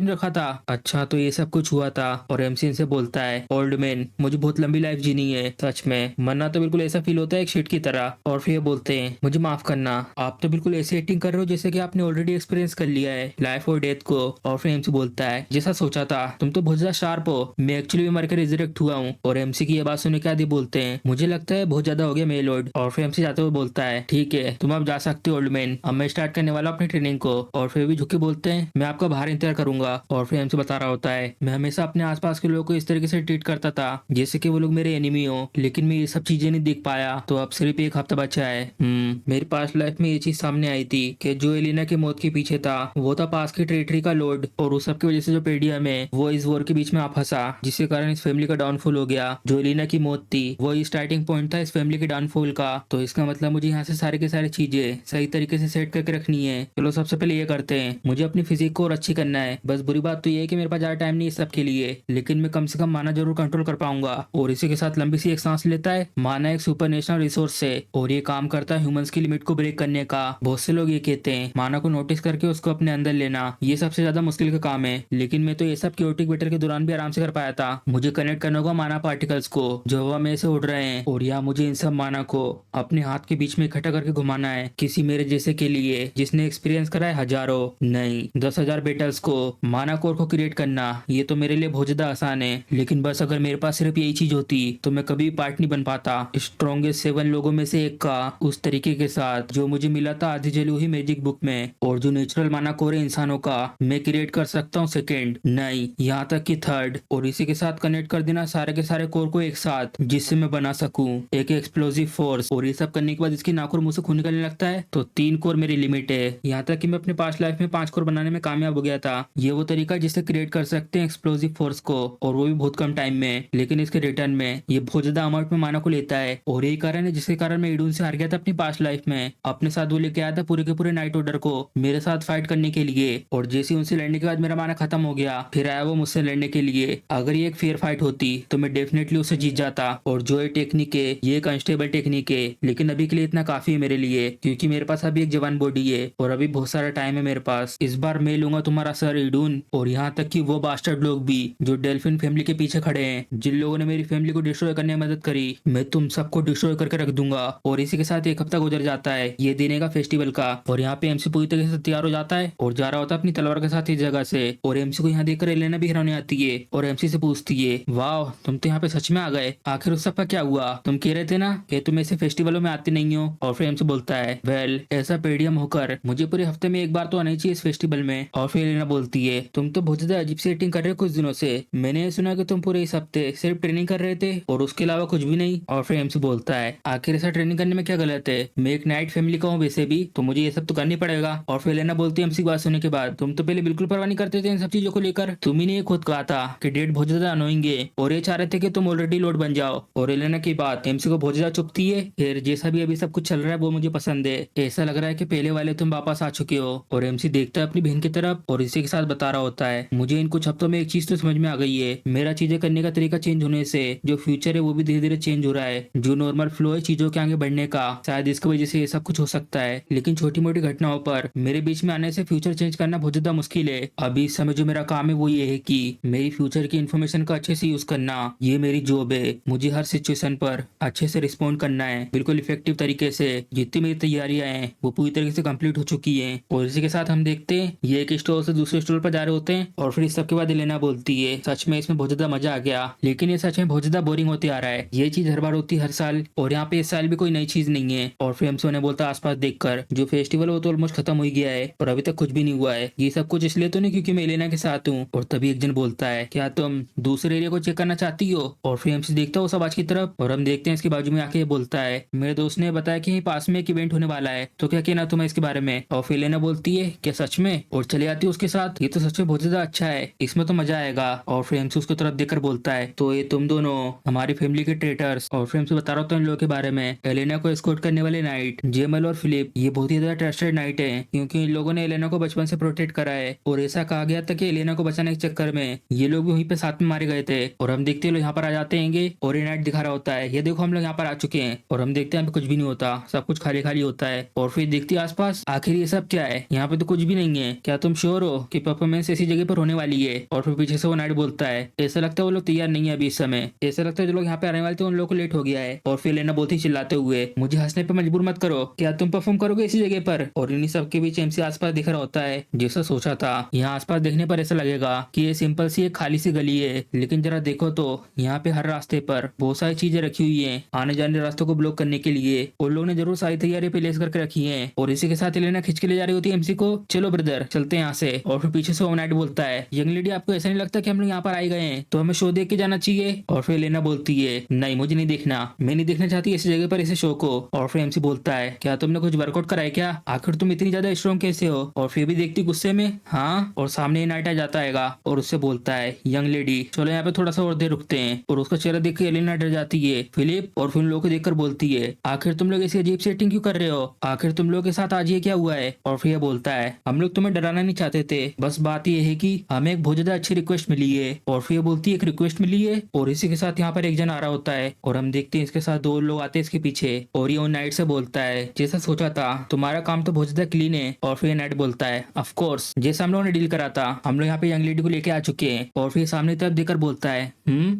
नहीं रखा था? अच्छा तो ये सब कुछ हुआ था। और एमसी से बोलता है ओल्ड मैन मुझे बहुत लंबी लाइफ जीनी है सच में, मरना तो बिल्कुल ऐसा फील होता है एक शिट की तरह। और फिर बोलते हैं मुझे माफ करना, आप तो बिल्कुल ऐसे एक्टिंग कर रहे हो जैसे कि आपने ऑलरेडी एक्सपीरियंस कर लिया है लाइफ और डेथ को। और फिर एमसी बोलता है जैसा सोचा था, तुम तो बहुत ज्यादा शार्प हो, मैं एक्चुअली मर कर रिजरेक्ट हुआ हूँ। और एमसी की ये बात सुनने के बाद बोलते हैं मुझे लगता है बहुत ज्यादा हो गया मेरे लॉर्ड। और फिर एमसी जाते हुए बोलता है ठीक है तुम अब जा सकते हो ओल्ड मैन, अब मैं स्टार्ट करने वाला हूँ अपनी ट्रेनिंग को। और फिर भी झुके बोलते हैं मैं आपका बाहर इंतजार करूंगा। और फिर एमसी बता रहा होता है मैं हमेशा अपने आसपास के लोगों को इस तरीके से ट्रीट करता था जैसे कि वो लोग मेरे एनिमी हो, लेकिन मैं ये सब चीजें नहीं देख पाया। तो अब सिर्फ एक हफ्ता बचा है। मेरी पास्ट लाइफ में ये चीज सामने आई थी कि जो एलिना के मौत के पीछे था वो था पास की टेरिटरी का लॉर्ड। और उस सब की वजह से जो पेडियम है वो इस वॉर के बीच में आ फंसा जिसके कारण इस फैमिली का डाउनफॉल हो गया। जो एलिना की मौत थी वो स्टार्टिंग पॉइंट था इस फैमिली के डाउनफॉल का। तो इसका मतलब मुझे यहाँ से सारे के सारे चीजें सही तरीके से सेट करके रखनी है। चलो सबसे पहले ये करते हैं, मुझे अपनी फिजिक को और अच्छी करना है। बस बुरी बात तो ये है कि मेरे पास ज्यादा टाइम नहीं है सब के लिए, लेकिन मैं कम से कम माना जरूर कंट्रोल कर पाऊंगा। और इसी के साथ लंबी सी एक सांस लेता है। माना एक सुपर नेशनल रिसोर्स है और ये काम करता है ह्यूमंस की लिमिट को ब्रेक करने का। बहुत से लोग ये कहते हैं माना को नोटिस करके उसको अपने अंदर लेना ये सबसे ज्यादा मुश्किल का काम है, लेकिन मैं तो ये सब क्योटिक बैटल के दौरान भी आराम से कर पाया था। मुझे कनेक्ट करना होगा माना पार्टिकल्स को जो हवा में से उड़ रहे हैं, और या मुझे इन सब माना को अपने हाथ के बीच में इकट्ठा करके घुमाना है किसी मेरे जैसे के लिए जिसने एक्सपीरियंस करा है हजारों नहीं 10,000 बेटल्स को। माना कोर को क्रिएट करना ये तो मेरे लिए बहुत ज्यादा आसान है, लेकिन बस अगर मेरे पास सिर्फ यही चीज होती तो मैं कभी पार्ट नहीं बन पाता स्ट्रॉन्गेस्ट 7 लोगों में से एक का उस तरीके के साथ जो मुझे मिला था आधी जली हुई मैजिक बुक में। और जो नेचुरल माना कोर है इंसानों का मैं क्रिएट कर सकता हूँ सेकेंड नहीं यहाँ तक कि थर्ड। और इसी के साथ कनेक्ट कर देना सारे के सारे कोर को एक साथ जिससे मैं बना सकूं एक एक्सप्लोसिव फोर्स। और ये सब करने के बाद इसकी नाक और मुंह से खून निकलने लगता है तो 3 कोर मेरी लिमिट है। यहाँ तक कि मैं अपने पास्ट लाइफ में 5 कोर बनाने में कामयाब हो गया था। ये वो तरीका जिससे क्रिएट कर सकते हैं एक्सप्लोसिव फोर्स को, और वो भी बहुत कम टाइम में। लेकिन इसके रिटर्न में ये बहुत ज्यादा अमाउंट में माना को लेता है। और यही कारण है जिसके कारण मैं इडून से हार गया था अपनी पास्ट लाइफ में। अपने साथ वो लेके आया था पूरे के पूरे नाइट ऑर्डर को मेरे साथ फाइट करने के लिए। और जैसे उनसे लड़ने के बाद मेरा माना खत्म हो गया फिर आया वो मुझसे लड़ने के लिए। अगर ये एक फेयर फाइट होती तो मैं डेफिनेटली उसे जीत जाता। और जो ये टेक्निक है ये एक अनस्टेबल टेक्निक है, लेकिन अभी के लिए इतना काफी है मेरे लिए क्योंकि मेरे पास अभी एक जवान बॉडी है और अभी बहुत सारा टाइम है मेरे पास। इस बार मैं लूंगा तुम्हारा सर इडून, और यहाँ तक कि वो बास्टर्ड लोग भी जो डेल्फिन फैमिली के पीछे खड़े हैं जिन लोगों ने मेरी फैमिली को डिस्ट्रॉय करने में मदद करी, मैं तुम सबको डिस्ट्रॉय करके रख दूंगा। और इसी के साथ एक हफ्ता गुजर जाता है ये देने का फेस्टिवल का। और यहाँ पे एमसी पूरी तरीके से तैयार हो जाता है और जा रहा होता है अपनी तलवार के साथ इस जगह से। और एमसी को यहाँ देखकर एलेना भी हैरानी आती है और एमसी से पूछती है वाह तुम तो यहाँ पे सच में आ गए, आखिर उस सब का क्या हुआ? तुम कह रहे थे ना कि तुम ऐसे फेस्टिवलों में आते नहीं हो। और फिर एमसी बोलता है वेल ऐसा पेडियम होकर मुझे पूरे हफ्ते में एक बार तो आना ही चाहिए इस फेस्टिवल में। और फिर एलेना बोलती है तुम तो बहुत ज्यादा अजीब सी एक्टिंग कर रहे हो कुछ दिनों से, मैंने ये सुना कि तुम पूरे इस हफ्ते सिर्फ ट्रेनिंग कर रहे थे और उसके अलावा कुछ भी नहीं। और फिर एमसी बोलता है आखिर ऐसा ट्रेनिंग करने में क्या गलत है, मैं एक नाइट फैमिली का हूँ वैसे भी, तो मुझे ये सब तो करनी पड़ेगा। और फिर एलेना बोलती है एमसी की बात सुनने के बाद तुम तो पहले बिल्कुल परवाह नहीं करते थे इन सब चीजों को लेकर, तुम ही ने खुद कहा था कि डेट बहुत ज्यादा अनोइंग है और ये चाह रहे थे कि तुम ऑलरेडी लोड बन जाओ। और एलेना की बात एमसी को बहुत ज्यादा चुभती है। फिर जैसा भी अभी सब कुछ चल रहा है वो मुझे पसंद है, ऐसा लग रहा है कि पहले वाले तुम वापस आ चुके हो। और एमसी देखता है अपनी बहन की तरफ और इसी के साथ बता रहा होता है मुझे इन कुछ हफ्तों में एक चीज तो समझ में आ गई है, मेरा चीजें करने का तरीका चेंज होने से जो फ्यूचर है वो भी धीरे धीरे चेंज हो रहा है। जो नॉर्मल फ्लो है चीजों के आगे बढ़ने का शायद इसकी वजह से ये सब कुछ हो सकता है, लेकिन छोटी मोटी घटनाओं पर मेरे बीच में आने से फ्यूचर चेंज करना बहुत ज्यादा मुश्किल है। अभी इस समय जो मेरा काम है वो ये है कि मेरी फ्यूचर की इन्फॉर्मेशन का अच्छे से यूज करना, ये मेरी जॉब है। मुझे हर सिचुएशन पर अच्छे से रिस्पॉन्ड करना है बिल्कुल इफेक्टिव तरीके से। जितनी मेरी तैयारियां हैं वो पूरी तरीके से कंप्लीट हो चुकी हैं। और इसी के साथ हम देखते हैं ये एक स्टोर से दूसरे स्टोर पर जा रहे होते हैं। और फिर इस सब के बाद एलेना बोलती है सच में इसमें बहुत ज्यादा मजा आ गया, लेकिन ये सच में बहुत ज्यादा बोरिंग होते आ रहा है। ये चीज हर बार होती है हर साल, और यहाँ पे इस साल भी कोई नई चीज नहीं है। और फिर हमसे उन्हें बोलता आसपास देखकर जो फेस्टिवल वो तो ऑलमोस्ट खत्म हो ही गया है और अभी तक कुछ भी नहीं हुआ है। ये सब कुछ इसलिए तो नहीं क्योंकि मैं एलेना के साथ हूँ। और तभी एक जन बोलता है क्या तुम दूसरे एरिया को चेक करना चाहती हो? और फिर हमसे देखता हो सब आज की तरफ और हम देखते हैं इसके बाजू में आके बोलता है मेरे दोस्त ने बताया कि यहीं पास में एक इवेंट होने वाला है, तो क्या कहना तुम्हें इसके बारे में? और फिर एलेना बोलती है क्या सच में? और चले आती है उसके साथ, ये तो सच में बहुत ज्यादा अच्छा है, इसमें तो मजा आएगा। और फिर एमसी उसकी तरफ देखकर बोलता है तो ये तुम दोनों हमारी फैमिली के ट्रेटर्स। और फिर एमसी बता रहा होता है इन लोगों के बारे में। एलेना को एस्कॉर्ट करने वाले नाइट जेमल और फिलिप ये बहुत ही ज्यादा ट्रस्टेड नाइट है, क्योंकि इन लोगों ने एलेना को बचपन से प्रोटेक्ट करा है। और ऐसा कहा गया था कि एलेना को बचाने के चक्कर में ये लोग भी वहीं पे साथ में मारे गए थे। और हम देखते हैं लोग यहाँ पर आ जाते हैं और ये नाइट दिखा रहा होता है, ये देखो हम लोग यहाँ पर आ चुके हैं। और हम देखते हैं यहाँ पे कुछ भी नहीं होता, सब कुछ खाली खाली होता है। और फिर देखते हैं आसपास, आखिर ये सब क्या है, यहाँ पे तो कुछ भी नहीं है। क्या तुम श्योर हो कि परफॉर्मेंस ऐसी जगह पर होने वाली है? और फिर पीछे से वो नाइट बोलता है ऐसा लगता है वो लोग तैयार नहीं है अभी इस समय, ऐसा लगता है जो लोग यहाँ पे आने वाले थे उन लोगों को लेट हो गया है। और फिर लेना बोलती चिल्लाते हुए मुझे हंसने पर मजबूर मत करो, क्या तुम परफॉर्म करोगे इसी जगह पर? और इन्हीं सबके बीच एमसी आसपास दिख रहा होता है। जैसा सोचा था, यहाँ आसपास देखने पर ऐसा लगेगा कि ये सिंपल सी एक खाली सी गली है, लेकिन जरा देखो तो यहाँ पे हर रास्ते पर बहुत सारी चीजें रखी हुई है आने जाने रास्तों को ब्लॉक करने के लिए। उन लोगों ने जरूर सारी तैयारी प्लेस करके रखी है। और इसी के साथ लेना खींच के ले जा रही होती है एमसी को, चलो ब्रदर चलते हैं यहाँ से। और फिर पीछे से ओमनाइट बोलता है यंग लेडी आपको ऐसा नहीं लगता कि हम लोग यहाँ पर आए गए हैं तो हमें शो देख के जाना चाहिए? और फिर लेना बोलती है नहीं मुझे नहीं देखना, मैं नहीं देखना चाहती इस जगह पर इसे शो को। और फिर एमसी बोलता है क्या तुमने कुछ वर्कआउट करा है क्या? आखिर तुम इतनी ज्यादा स्ट्रॉन्ग कैसे हो? और फिर भी देखती गुस्से में हाँ। और सामने नाइट आ जाता है और उससे बोलता है यंग लेडी चलो यहाँ पे थोड़ा सा और देर रुकते हैं। और उसका चेहरा देख के एलेना डर जाती है। फिलिप और फिर लोगों को देखकर बोलती है आखिर तुम लोग ऐसी अजीब सेटिंग क्यों कर रहे हो? आखिर तुम लोग के साथ आज ये क्या हुआ है? और फिर बोलता है हम लोग तुम्हें डराना नहीं चाहते थे, बस बात ये है कि हमें एक बहुत ज्यादा अच्छी रिक्वेस्ट मिली है। और फिर बोलती है एक रिक्वेस्ट मिली है। और इसी के साथ यहाँ पर एक जन आ रहा होता है और हम देखते हैं इसके साथ दो लोग आते हैं इसके पीछे। और ये नाइट से बोलता है जैसा सोचा था तुम्हारा काम तो बहुत ज्यादा क्लीन है। और फिर नाइट बोलता है ऑफ कोर्स जैसा हम लोगों ने डील करा था हम लोग यहाँ पे यंग लेडी को लेके आ चुके हैं। और फिर सामने तरफ देखकर बोलता है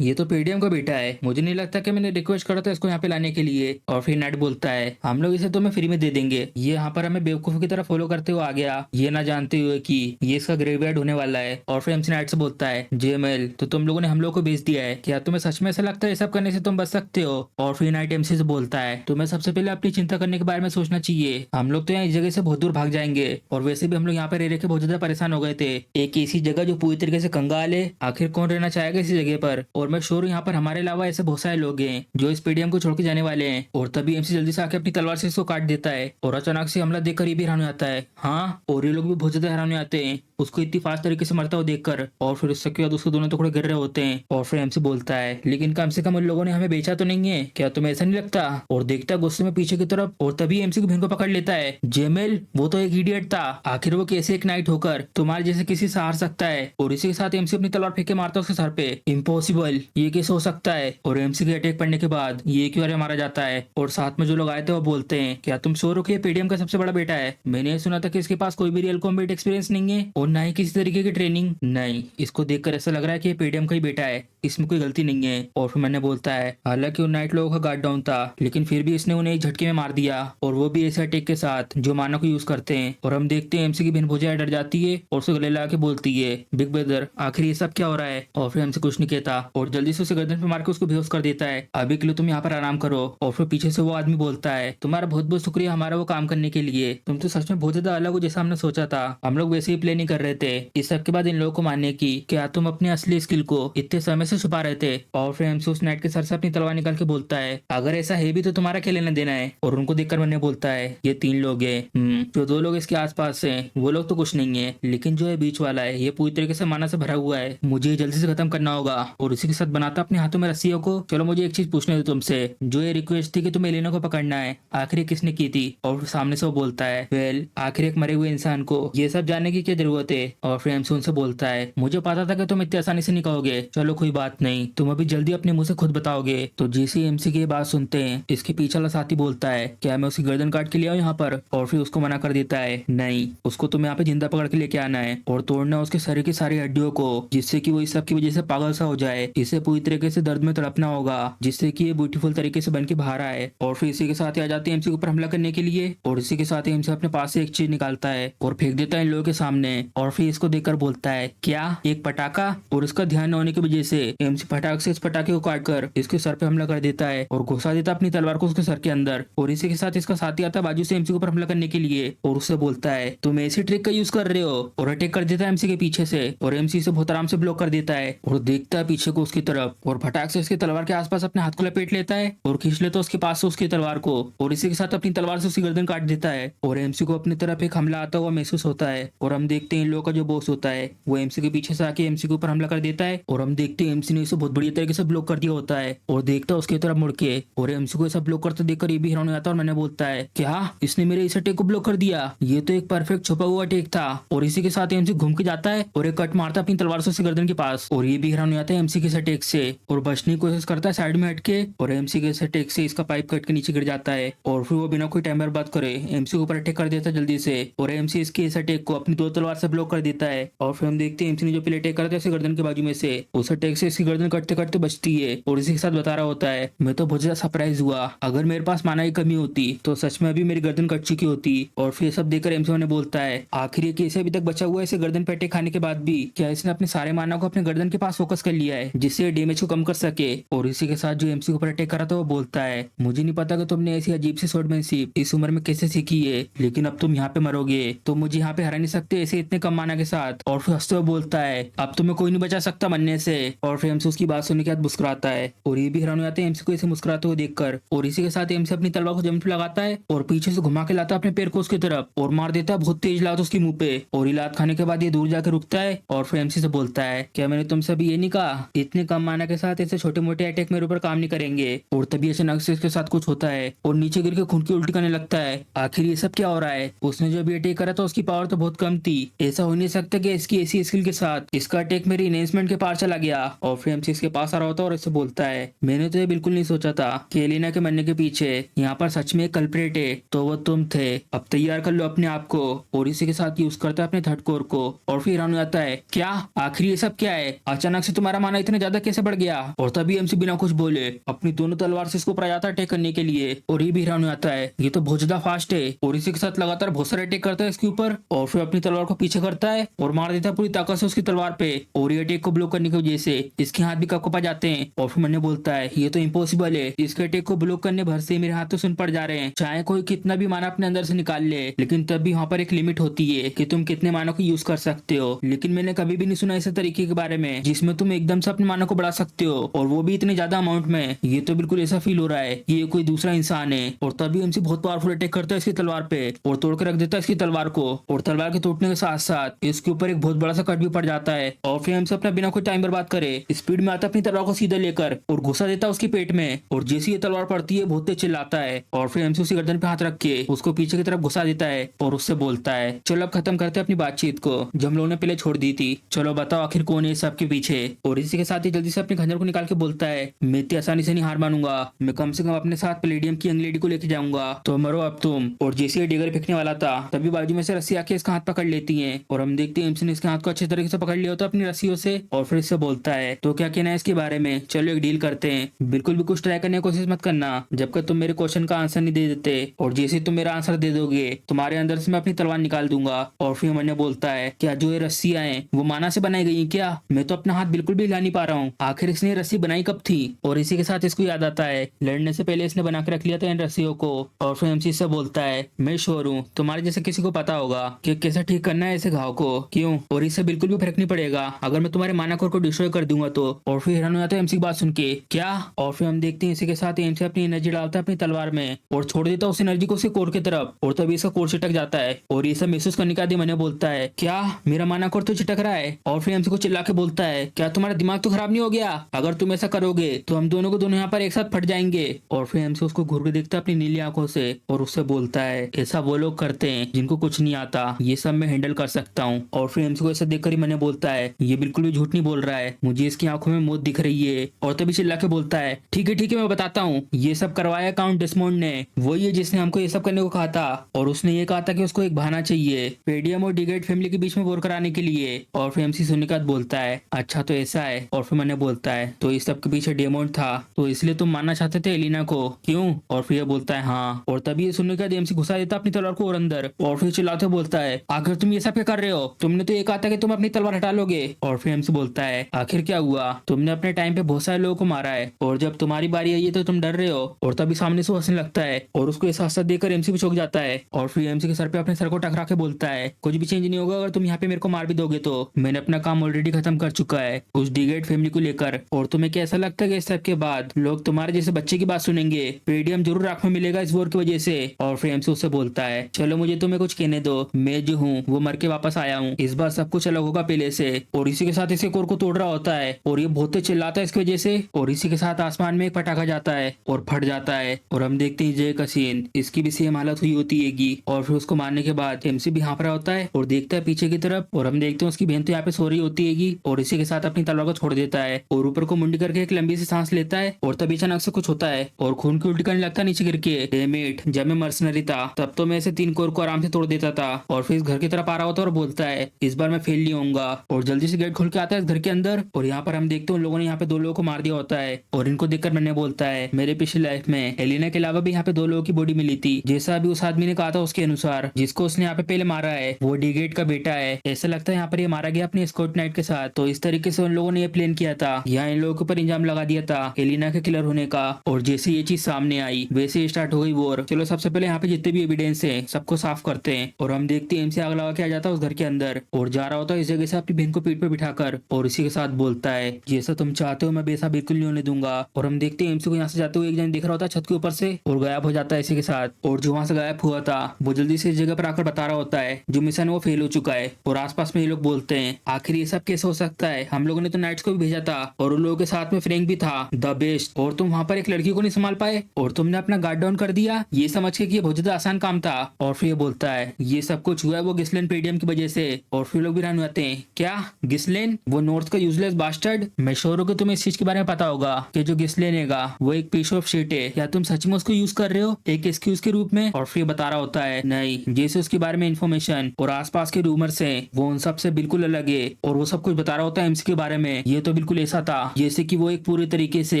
ये तो पेडीएम का बेटा है, मुझे नहीं लगता कि मैंने रिक्वेस्ट करा था इसको यहाँ पे लाने के लिए। और फिर नाइट बोलता है हम लोग इसे तुम्हें फ्री में दे देंगे। ये यहाँ पर हमें बेवकूफों की तरह फॉलो करते हुए आ गया, ये ना जानते हुए कि ये इसका ग्रेवयार्ड होने वाला है। और फिर एमसी नाइट से बोलता है जेएमएल तो तुम लोगों ने हम लोग को भेज दिया है, क्या तुम्हें सच में ऐसा लगता है सब करने से तुम बच सकते हो? और फिर नाइट एमसी से बोलता है तुम्हें सबसे पहले अपनी चिंता करने के बारे में सोचना चाहिए, हम लोग तो यहाँ इस जगह से बहुत दूर भाग जाएंगे। और वैसे भी हम लोग यहाँ पर रह के बहुत ज्यादा परेशान हो गए थे, एक ऐसी जगह जो पूरी तरीके से कंगाल है, आखिर कौन रहना चाहेगा इसी जगह पर? और मैं श्योर यहाँ पर हमारे अलावा ऐसे बहुत सारे लोग हैं जो इस पीडीएम को छोड़ के जाने वाले हैं। और तभी एमसी जल्दी से आके अपनी तलवार से इसको काट देता है। और अचानक से हमला देखकर ये भी हैरान हो जाता है हाँ। और ये लोग भी बहुत ज्यादा हैरान हो जाते हैं उसको इतनी फास्ट तरीके से मरता हुआ देखकर। और फिर उसके बाद उसके दोनों टुकड़े गिर रहे होते हैं। और फिर एमसी बोलता है लेकिन कम से कम उन लोगों ने हमें बेचा तो नहीं है, क्या तुम्हें ऐसा नहीं लगता? और देखता है गुस्से में पीछे की तरफ और तभी एमसी की बहन को पकड़ लेता है जेमेल वो तो एक इडियट था, आखिर वो कैसे एक नाइट होकर तुम्हारे जैसे किसी से हार सकता है? और इसी के साथ एमसी अपनी तलवार फेंक के मारता है उसके सर पे, इम्पॉसिबल ये कैसे हो सकता है? और एमसी के अटैक पड़ने के बाद ये क्यों मारा जाता है? और साथ में जो लोग आए थे वो बोलते हैं क्या तुम श्योर हो कि ये पीडीएम का सबसे बड़ा बेटा है? मैंने सुना था कि इसके पास कोई भी रियल कॉम्बैट एक्सपीरियंस नहीं है और ना ही किसी तरीके की ट्रेनिंग। नहीं, इसको देखकर ऐसा लग रहा है कि ये पीडीएम का ही बेटा है, इसमें कोई गलती नहीं है। और फिर मैंने बोलता है हालांकि उन नाइट लोगों का गार्ड डाउन था लेकिन फिर भी इसने उन्हें एक झटके में मार दिया, और वो भी ऐसे अटैक के साथ जो माना को यूज करते हैं। और हम देखते हैं एमसी की बहन भोजा डर जाती है और उसे गले लगा के बोलती है बिग ब्रदर आखिर ये सब क्या हो रहा है? और फिर हमसे कुछ नहीं कहता और जल्दी से उसे गर्दन पे मार के उसको बेहोश कर देता है, अभी के लिए तुम यहाँ पर आराम करो। और फिर पीछे से वो आदमी बोलता है तुम्हारा बहुत बहुत शुक्रिया हमारा वो काम करने के लिए, तुम तो सच में बहुत ज्यादा अलग हो जैसा हमने सोचा था, हम लोग वैसे ही प्लानिंग कर रहे थे इस सब के बाद इन लोगों को मानने की, क्या तुम अपने असली स्किल को इतने समय से छुपा रहे थे? और फिर एमसी उस नाइट के सर से अपनी तलवार निकाल के बोलता है अगर ऐसा है भी तो तुम्हारा क्या लेना देना है? और उनको देखकर मैंने बोलता है ये 3 लोग हैं, जो 2 लोग इसके आसपास हैं वो लोग तो कुछ नहीं है, लेकिन जो है बीच वाला है ये पूरी तरीके से माना से भरा हुआ है, मुझे जल्दी से खत्म करना होगा। और इसी के साथ बनाता अपने हाथों में रस्सियों को, चलो मुझे एक चीज पूछने दो तुमसे, जो ये रिक्वेस्ट थी कि तुम्हें एलेना को पकड़ना है आखिर किसने की थी? और सामने से वो बोलता है वेल आखिर एक मरे हुए इंसान को ये सब जानने की क्या जरूरत है? और फिर एमसी उनसे बोलता है मुझे पता था कि तुम इतनी आसानी से नहीं कहोगे, चलो कोई बात नहीं, तुम अभी जल्दी अपने मुंह से खुद बताओगे। तो जैसे एमसी की बात सुनते हैं इसके पीछे वाला साथी बोलता है क्या मैं उसकी गर्दन काट के ले आऊं यहाँ पर? और फिर उसको मना कर देता है नहीं, उसको तुम्हें यहाँ पे जिंदा पकड़ के लेके आना है और तोड़ना उसके शरीर की सारी हड्डियों को, जिससे कि वो इस सब की वजह से पागल सा हो जाए, इसे पूरी तरीके से दर्द में तड़पना होगा जिससे कि ये ब्यूटीफुल तरीके से बन के बाहर आए। और फिर इसी के साथ आ जाते हैं एमसी के ऊपर हमला करने के लिए। और इसी के साथ एमसी अपने पास से एक चीज निकालता है और फेंक देता है इन लोगों के सामने। और फिर इसको देखकर बोलता है क्या एक पटाखा? और उसका ध्यान न होने की वजह से एमसी फटाक से इस पटाखे को काट कर इसके सर पे हमला कर देता है और घुसा देता अपनी तलवार को उसके सर के अंदर। और इसी के साथ इसका साथी आता है बाजू से एमसी के ऊपर हमला करने के लिए और उससे बोलता है तुम ऐसी ट्रिक का यूज कर रहे हो, और अटैक कर देता है एमसी के पीछे से और एमसी से बहुत आराम से ब्लॉक कर देता है और देखता है पीछे को उसकी तरफ और फटाक से उसकी तलवार के आसपास अपने हाथ को लपेट लेता है और खींच लेता है उसके पास से उसकी तलवार को और इसी के साथ अपनी तलवार से उसकी गर्दन काट देता है। और एमसी को अपनी तरफ एक हमला आता हुआ महसूस होता है और हम देखते हैं इन लोगों का जो बॉस होता है वो एमसी के पीछे से आके एमसी के ऊपर हमला कर देता है और हम देखते हैं एमसी ने इसे बहुत बढ़िया तरीके से ब्लॉक कर दिया होता है और देखता है उसकी तरफ मुड़ के और एमसी को ऐसा ब्लॉक करते देखकर ये भी हैरान हो जाता है और मैंने बोलता है क्या इसने मेरे इस अटैक को ब्लॉक कर दिया, ये तो एक परफेक्ट छुपा हुआ अटैक था। और इसी के साथ एमसी घूम के जाता है और एक कट मारता है अपनी तलवार से उसके गर्दन के पास और ये भी हैरान हो जाता है एमसी के इस अटैक से और बचने की कोशिश करता है साइड में हटके और एमसी के इस अटैक से इसका पाइप कट के नीचे गिर जाता है और फिर वो बिना कोई टाइम बर्बाद करे एमसी के ऊपर अटैक कर देता है जल्दी से और एमसी इसके इस अटैक को अपनी 2 तलवार से ब्लॉक कर देता है और फिर हम देखते हैं एमसी ने जो पहले अटैक करता है इसके गर्दन के बाजू में से उस अटैक से इसकी गर्दन कटते कटते बचती है और इसी के साथ बता रहा होता है मैं तो बहुत ज्यादा सरप्राइज हुआ, अगर मेरे पास माना की कमी होती तो सच में अभी मेरी गर्दन कट चुकी होती। और फिर सब देखकर एमसी ने बोलता है आखिर ये कैसे अभी तक बचा हुआ है इसे गर्दन पे अटैक खाने के बाद भी, क्या इसने अपने सारे माना को अपने गर्दन के पास फोकस कर लिया है जिससे डैमेज को कम कर सके। और इसी के साथ जो एमसी के ऊपर अटैक करा था वो बोलता है मुझे नहीं पता कि तुमने ऐसी अजीब सी स्वॉर्डमैनशिप इस उम्र में कैसे सीखी है, लेकिन अब तुम यहाँ पे मरोगे तो मुझे यहाँ पे हरा नहीं सकते ऐसे इतने कम माना के साथ। और फिर हंसते हुए बोलता है अब तुम्हें कोई नहीं बचा सकता मरने से। और फिर एमसी उसकी बात सुनने के बाद मुस्कुराता है और ये भी हैरान हो जाते हैं एमसी को ऐसे मुस्कुराते हुए देखकर। और इसी के साथ एमसी अपनी तलवार को जमीन पे लगाता है और पीछे से घुमा के लाता है अपने पैर को उसकी तरफ और मार देता है बहुत तेज लात उसकी मुंह पे। और ये लात खाने के बाद ये दूर जाकर रुकता है और फिर एमसी से बोलता है क्या मैंने तुमसे अभी ये नहीं कहा इतने कम माना के साथ ऐसे छोटे मोटे अटैक मेरे ऊपर काम नहीं करेंगे। और तभी अचानक से इसके साथ कुछ होता है और नीचे गिर के खून की उल्टी करने लगता है। आखिर ये सब क्या हो रहा है, उसने जो अभी अटैक करा था उसकी पावर तो बहुत कम थी, ऐसा हो नहीं सकता कि इसकी ऐसी स्किल के साथ इसका अटैक मेरी इनहेंसमेंट के पार चला गया। और फिर एमसी इसके पास आ रहा होता है और इससे बोलता है मैंने तो ये बिल्कुल नहीं सोचा था कि एलिना के मरने के पीछे यहाँ पर सच में एक कल्प्रेट है, तो वो तुम थे, अब तैयार कर लो अपने आप को। और इसी के साथ यूज करता है अपने थर्ड कोर को और फिर हैरान हो जाता है क्या आखिर ये सब क्या है, अचानक से तुम्हारा माना इतना ज्यादा कैसे बढ़ गया। और तभी एमसी बिना कुछ बोले अपनी दोनों तलवार से इसको ऊपर आ जाता है अटैक करने के लिए और ये भी हैरान हो जाता है ये तो बहुत ज्यादा फास्ट है। और इसी के साथ लगातार बहुत सारे अटैक करता है इसके ऊपर और फिर अपनी तलवार को पीछे करता है और मार देता है पूरी ताकत से उसकी तलवार पे। और ये अटैक को ब्लॉक करने की वजह से इसके हाथ भी कपकपा जाते हैं। और फिर मैंने बोलता है ये तो इम्पॉसिबल है, इसके अटैक को ब्लॉक करने भर से मेरे हाथ तो सुन पड़ जा रहे हैं, चाहे कोई कितना भी माना अपने अंदर से निकाल ले लेकिन तब भी वहाँ पर एक लिमिट होती है कि तुम कितने मानों को यूज कर सकते हो। लेकिन मैंने कभी भी नहीं सुना ऐसे तरीके के बारे में जिसमें तुम एकदम से अपने मानों को बढ़ा सकते हो और वो भी इतने ज्यादा अमाउंट में। ये तो बिल्कुल ऐसा फील हो रहा है कि ये कोई दूसरा इंसान है। और तभी एमसी बहुत पावरफुल अटैक करता है इसकी तलवार पे और तोड़ के रख देता है इसकी तलवार को। और तलवार के टूटने के साथ साथ इसके ऊपर एक बहुत बड़ा सा कट भी पड़ जाता है। और फिर एमसी अपना बिना कोई टाइम बर्बाद करे स्पीड में आता है अपनी तलवार को सीधा लेकर और घुसा देता है उसके पेट में। और जैसे ये तलवार पड़ती है बहुत तेज चिल्लाता है और फिर एमसी उसी गर्दन पे हाथ रख के उसको पीछे की तरफ घुसा देता है और उससे बोलता है चलो अब खत्म करते हैं अपनी बातचीत को जो हम लोगों ने पहले छोड़ दी थी, चलो बताओ आखिर कौन है सबके पीछे। और इसी के साथ ही जल्दी से अपने खंजर को निकाल के बोलता है मैं इतनी आसानी से नहीं हार मानूंगा, मैं कम से कम अपने साथ प्लेडियम की यंग लेडी को लेके जाऊंगा, तो मरो अब तुम। और जैसे डिगर फेंकने वाला था तभी बाजू में से रस्सी आके इसका हाथ पकड़ लेती है और हम देखते हैं एमसी ने इसके हाथ को अच्छे तरीके से पकड़ लिया होता है अपनी रस्सियों से। और फिर इससे बोलता है तो क्या कहना है इसके बारे में, चलो एक डील करते हैं, बिल्कुल भी कुछ ट्राई करने की कोशिश मत करना जब तक तुम मेरे क्वेश्चन का आंसर नहीं दे देते, और जैसे तुम मेरा आंसर दे दोगे तुम्हारे अंदर से मैं अपनी तलवार निकाल दूंगा। और फिर मैंने बोलता है क्या जो ये रस्सियां हैं वो माना से बनाई गई हैं क्या, मैं तो अपना हाथ बिल्कुल भी हिला नहीं पा रहा हूँ, आखिर इसने रस्सी बनाई कब थी। और इसी के साथ इसको याद आता है लड़ने से पहले इसने बना के रख लिया था इन रस्सियों को। और फिर एमसी से बोलता है मैं श्योर हूँ तुम्हारे जैसे किसी को पता होगा कि कैसे ठीक करना है ऐसे घाव को, क्यों, और इससे बिल्कुल भी फर्क नहीं पड़ेगा अगर मैं तुम्हारे माना कोर को डिस्ट्रॉय कर दूंगा तो। और फिर हैरान हो जाता है एमसी की बात सुन के क्या। और फिर हम देखते हैं इसी के साथ एमसी अपनी एनर्जी डालता है अपनी तलवार में और छोड़ देता है उस एनर्जी को उसके कोर की तरफ और तभी इसका कोर छिटक जाता है। और ये सब महसूस करने के बाद मैंने बोलता है क्या मेरा माना कोर तो छिटक रहा है। और फिर एमसी को चिल्ला के बोलता है क्या तुम्हारा दिमाग तो खराब नहीं हो गया, अगर तुम ऐसा करोगे तो हम दोनों को दोनों यहाँ पर एक साथ फट जाएंगे। और फिर एमसी उसको घूर के देखता है अपनी नीली आंखों से और उससे बोलता है ऐसा वो लोग करते हैं जिनको कुछ नहीं आता, ये सब मैं हैंडल कर सकता हूँ। और फिर एमसी को ऐसा देखकर ही मैंने बोलता है ये बिल्कुल भी झूठ नहीं बोल रहा है, मुझे इसकी आंखों में मौत दिख रही है। और तभी चिल्ला के बोलता है ठीक है मैं बताता हूँ, ये सब करवाया काउंट डेस्मोंड ने, वही है जिसने हमको ये सब करने को कहा था। और उसने ये कहा था कि उसको एक बहाना चाहिए पेडियम और डिगेट फैमिली के बीच में वॉर कराने के लिए। और फिर एमसी सुनने के बाद बोलता है अच्छा तो ऐसा है। और फिर मैंने बोलता है तो इस सब के पीछे डेमोंड था, तो इसलिए तुम मानना चाहते थे एलिना को, क्यों। और फिर बोलता है हाँ। और तभी ये सुनने के बाद एमसी घुसा देता अपनी तलवार को और अंदर और फिर चिल्लाते बोलता है आखिर तुम ये सब क्या कर रहे हो, तुमने तो ये कहा था कि तुम अपनी तलवार हटा लोगे। और फिर एमसी बोलता है आखिर क्या हुआ, तुमने अपने टाइम पे बहुत सारे लोगों को मारा है और जब तुम्हारी बारी आई है तो तुम डर रहे हो। और तभी सामने से हंसने लगता है और उसको ऐसा हंसा देकर एमसी भी चौंक जाता है। और फिर एमसी के सर पे अपने सर को टकरा के बोलता है कुछ भी चेंज नहीं होगा अगर तुम यहाँ पे मेरे को मार भी दोगे तो, मैंने अपना काम ऑलरेडी खत्म कर चुका है उस डिगेट फैमिली को लेकर। और तुम्हें कैसा लगता है कि इस सब के बाद लोग तुम्हारे जैसे बच्चे की बात सुनेंगे, पेडियम जरूर आंख में मिलेगा इस वॉर की वजह से। और फिर एमसी उससे बोलता है चलो मुझे तुम्हें कुछ कहने दो, मैं जो हूँ हूँ वो मर के वापस आया हूँ, इस बार सब कुछ अलग होगा पहले से। और इसी के साथ इसे कोर को तोड़ रहा होता है और ये बहुत तेज चिल्लाता है इसकी वजह से। और इसी के साथ आसमान में एक पटाखा जाता है और फट जाता है और हम देखते हैं जय का सीन। इसकी भी सेम हालत हुई होती है और फिर उसको मारने के बाद एमसी भी यहाँ पर होता है और देखता है पीछे की तरफ और हम देखते हैं उसकी बहन तो यहाँ पे सो रही होती है और इसी के साथ अपनी तलवार को छोड़ देता है और ऊपर को मुंडी करके एक लंबी सी सांस लेता है और तभी अचानक से कुछ होता है और खून की उल्टी करने लगता है नीचे गिर के। डैम इट, जब मैं मर्सनरी था तब तो मैं ऐसे 3 कोर को आराम से तोड़ देता था। और फिर इस घर की तरफ आ रहा होता है और बोलता है इस बार मैं फेल नहीं होऊंगा और जल्दी से गेट खोल के आता है इस घर के अंदर। और यहाँ पर हम देखते हैं उन लोगों ने यहाँ पे 2 लोगों को मार दिया होता है और इनको देखकर मैंने बोलता है मेरे पिछली लाइफ में एलिना के अलावा भी यहाँ पे 2 लोगों की बॉडी मिली थी, जैसा अभी उस आदमी ने कहा था उसके अनुसार। जिसको उसने यहाँ पे पहले मारा है वो डीगेट का बेटा है। ऐसा लगता है यहाँ पर ये मारा गया अपनी स्कॉट नाइट के साथ। तो इस तरीके से उन लोगों ने ये प्लान किया था, यहाँ इन लोगों के ऊपर इंजाम लगा दिया था एलिना के किलर होने का। और जैसे ये चीज सामने आई वैसे ही स्टार्ट हो गई वॉर। चलो सबसे पहले यहाँ पे जितने भी एविडेंस है सबको साफ करते हैं और हम देखते हैं एमसी आग लगा के आ जाता है उस घर के अंदर और जा रहा होता है इस जगह से अपनी बहन को पीठ पे बिठाकर और इसी के साथ बोलता है जैसा तुम चाहते हो मैं वैसा बिल्कुल नहीं होने दूंगा। और हम देखते हैं एमसी को यहाँ से जाते हुए एक जन दिख रहा होता है छत के ऊपर से और गायब हो जाता है इसी के साथ। और जो वहां से गायब हुआ था वो जल्दी से इस जगह पर आकर बता रहा होता है जो मिशन वो फेल हो चुका है। और आसपास में ये लोग बोलते हैं आखिर ये सब कैसे हो सकता है, हम लोगों ने तो नाइट्स को भी भेजा था और उन लोगों के साथ में फ्रैंक भी था द बेस्ट, और तुम वहाँ पर एक लड़की को नहीं संभाल पाए और तुमने अपना गार्ड डाउन कर दिया ये समझ के कि ये बहुत ज्यादा आसान काम था। और फिर ये बोलता है ये सब कुछ हुआ है वो गिस्लेन पेडियम की वजह से। और फिर लोग भी हैरान होते हैं क्या गिस्लेन, वो नॉर्थ का यूजलेस बास्टर्ड। मैं श्योर हूं कि तुम्हें इस चीज के बारे में पता होगा कि जो गिस्लेन हैगा वो एक पीस ऑफ शिट है, या तुम सच में उसको यूज कर रहे हो एक एक्सक्यूज के रूप में। और फिर बता रहा होता है नहीं, जैसे उसके बारे में इन्फॉर्मेशन और आसपास के रूमर्स हैं वो उन सब से बिल्कुल अलग है। और वो सब कुछ बता रहा होता है एमसी के बारे में, ये तो बिल्कुल ऐसा था जैसे कि वो एक पूरे तरीके से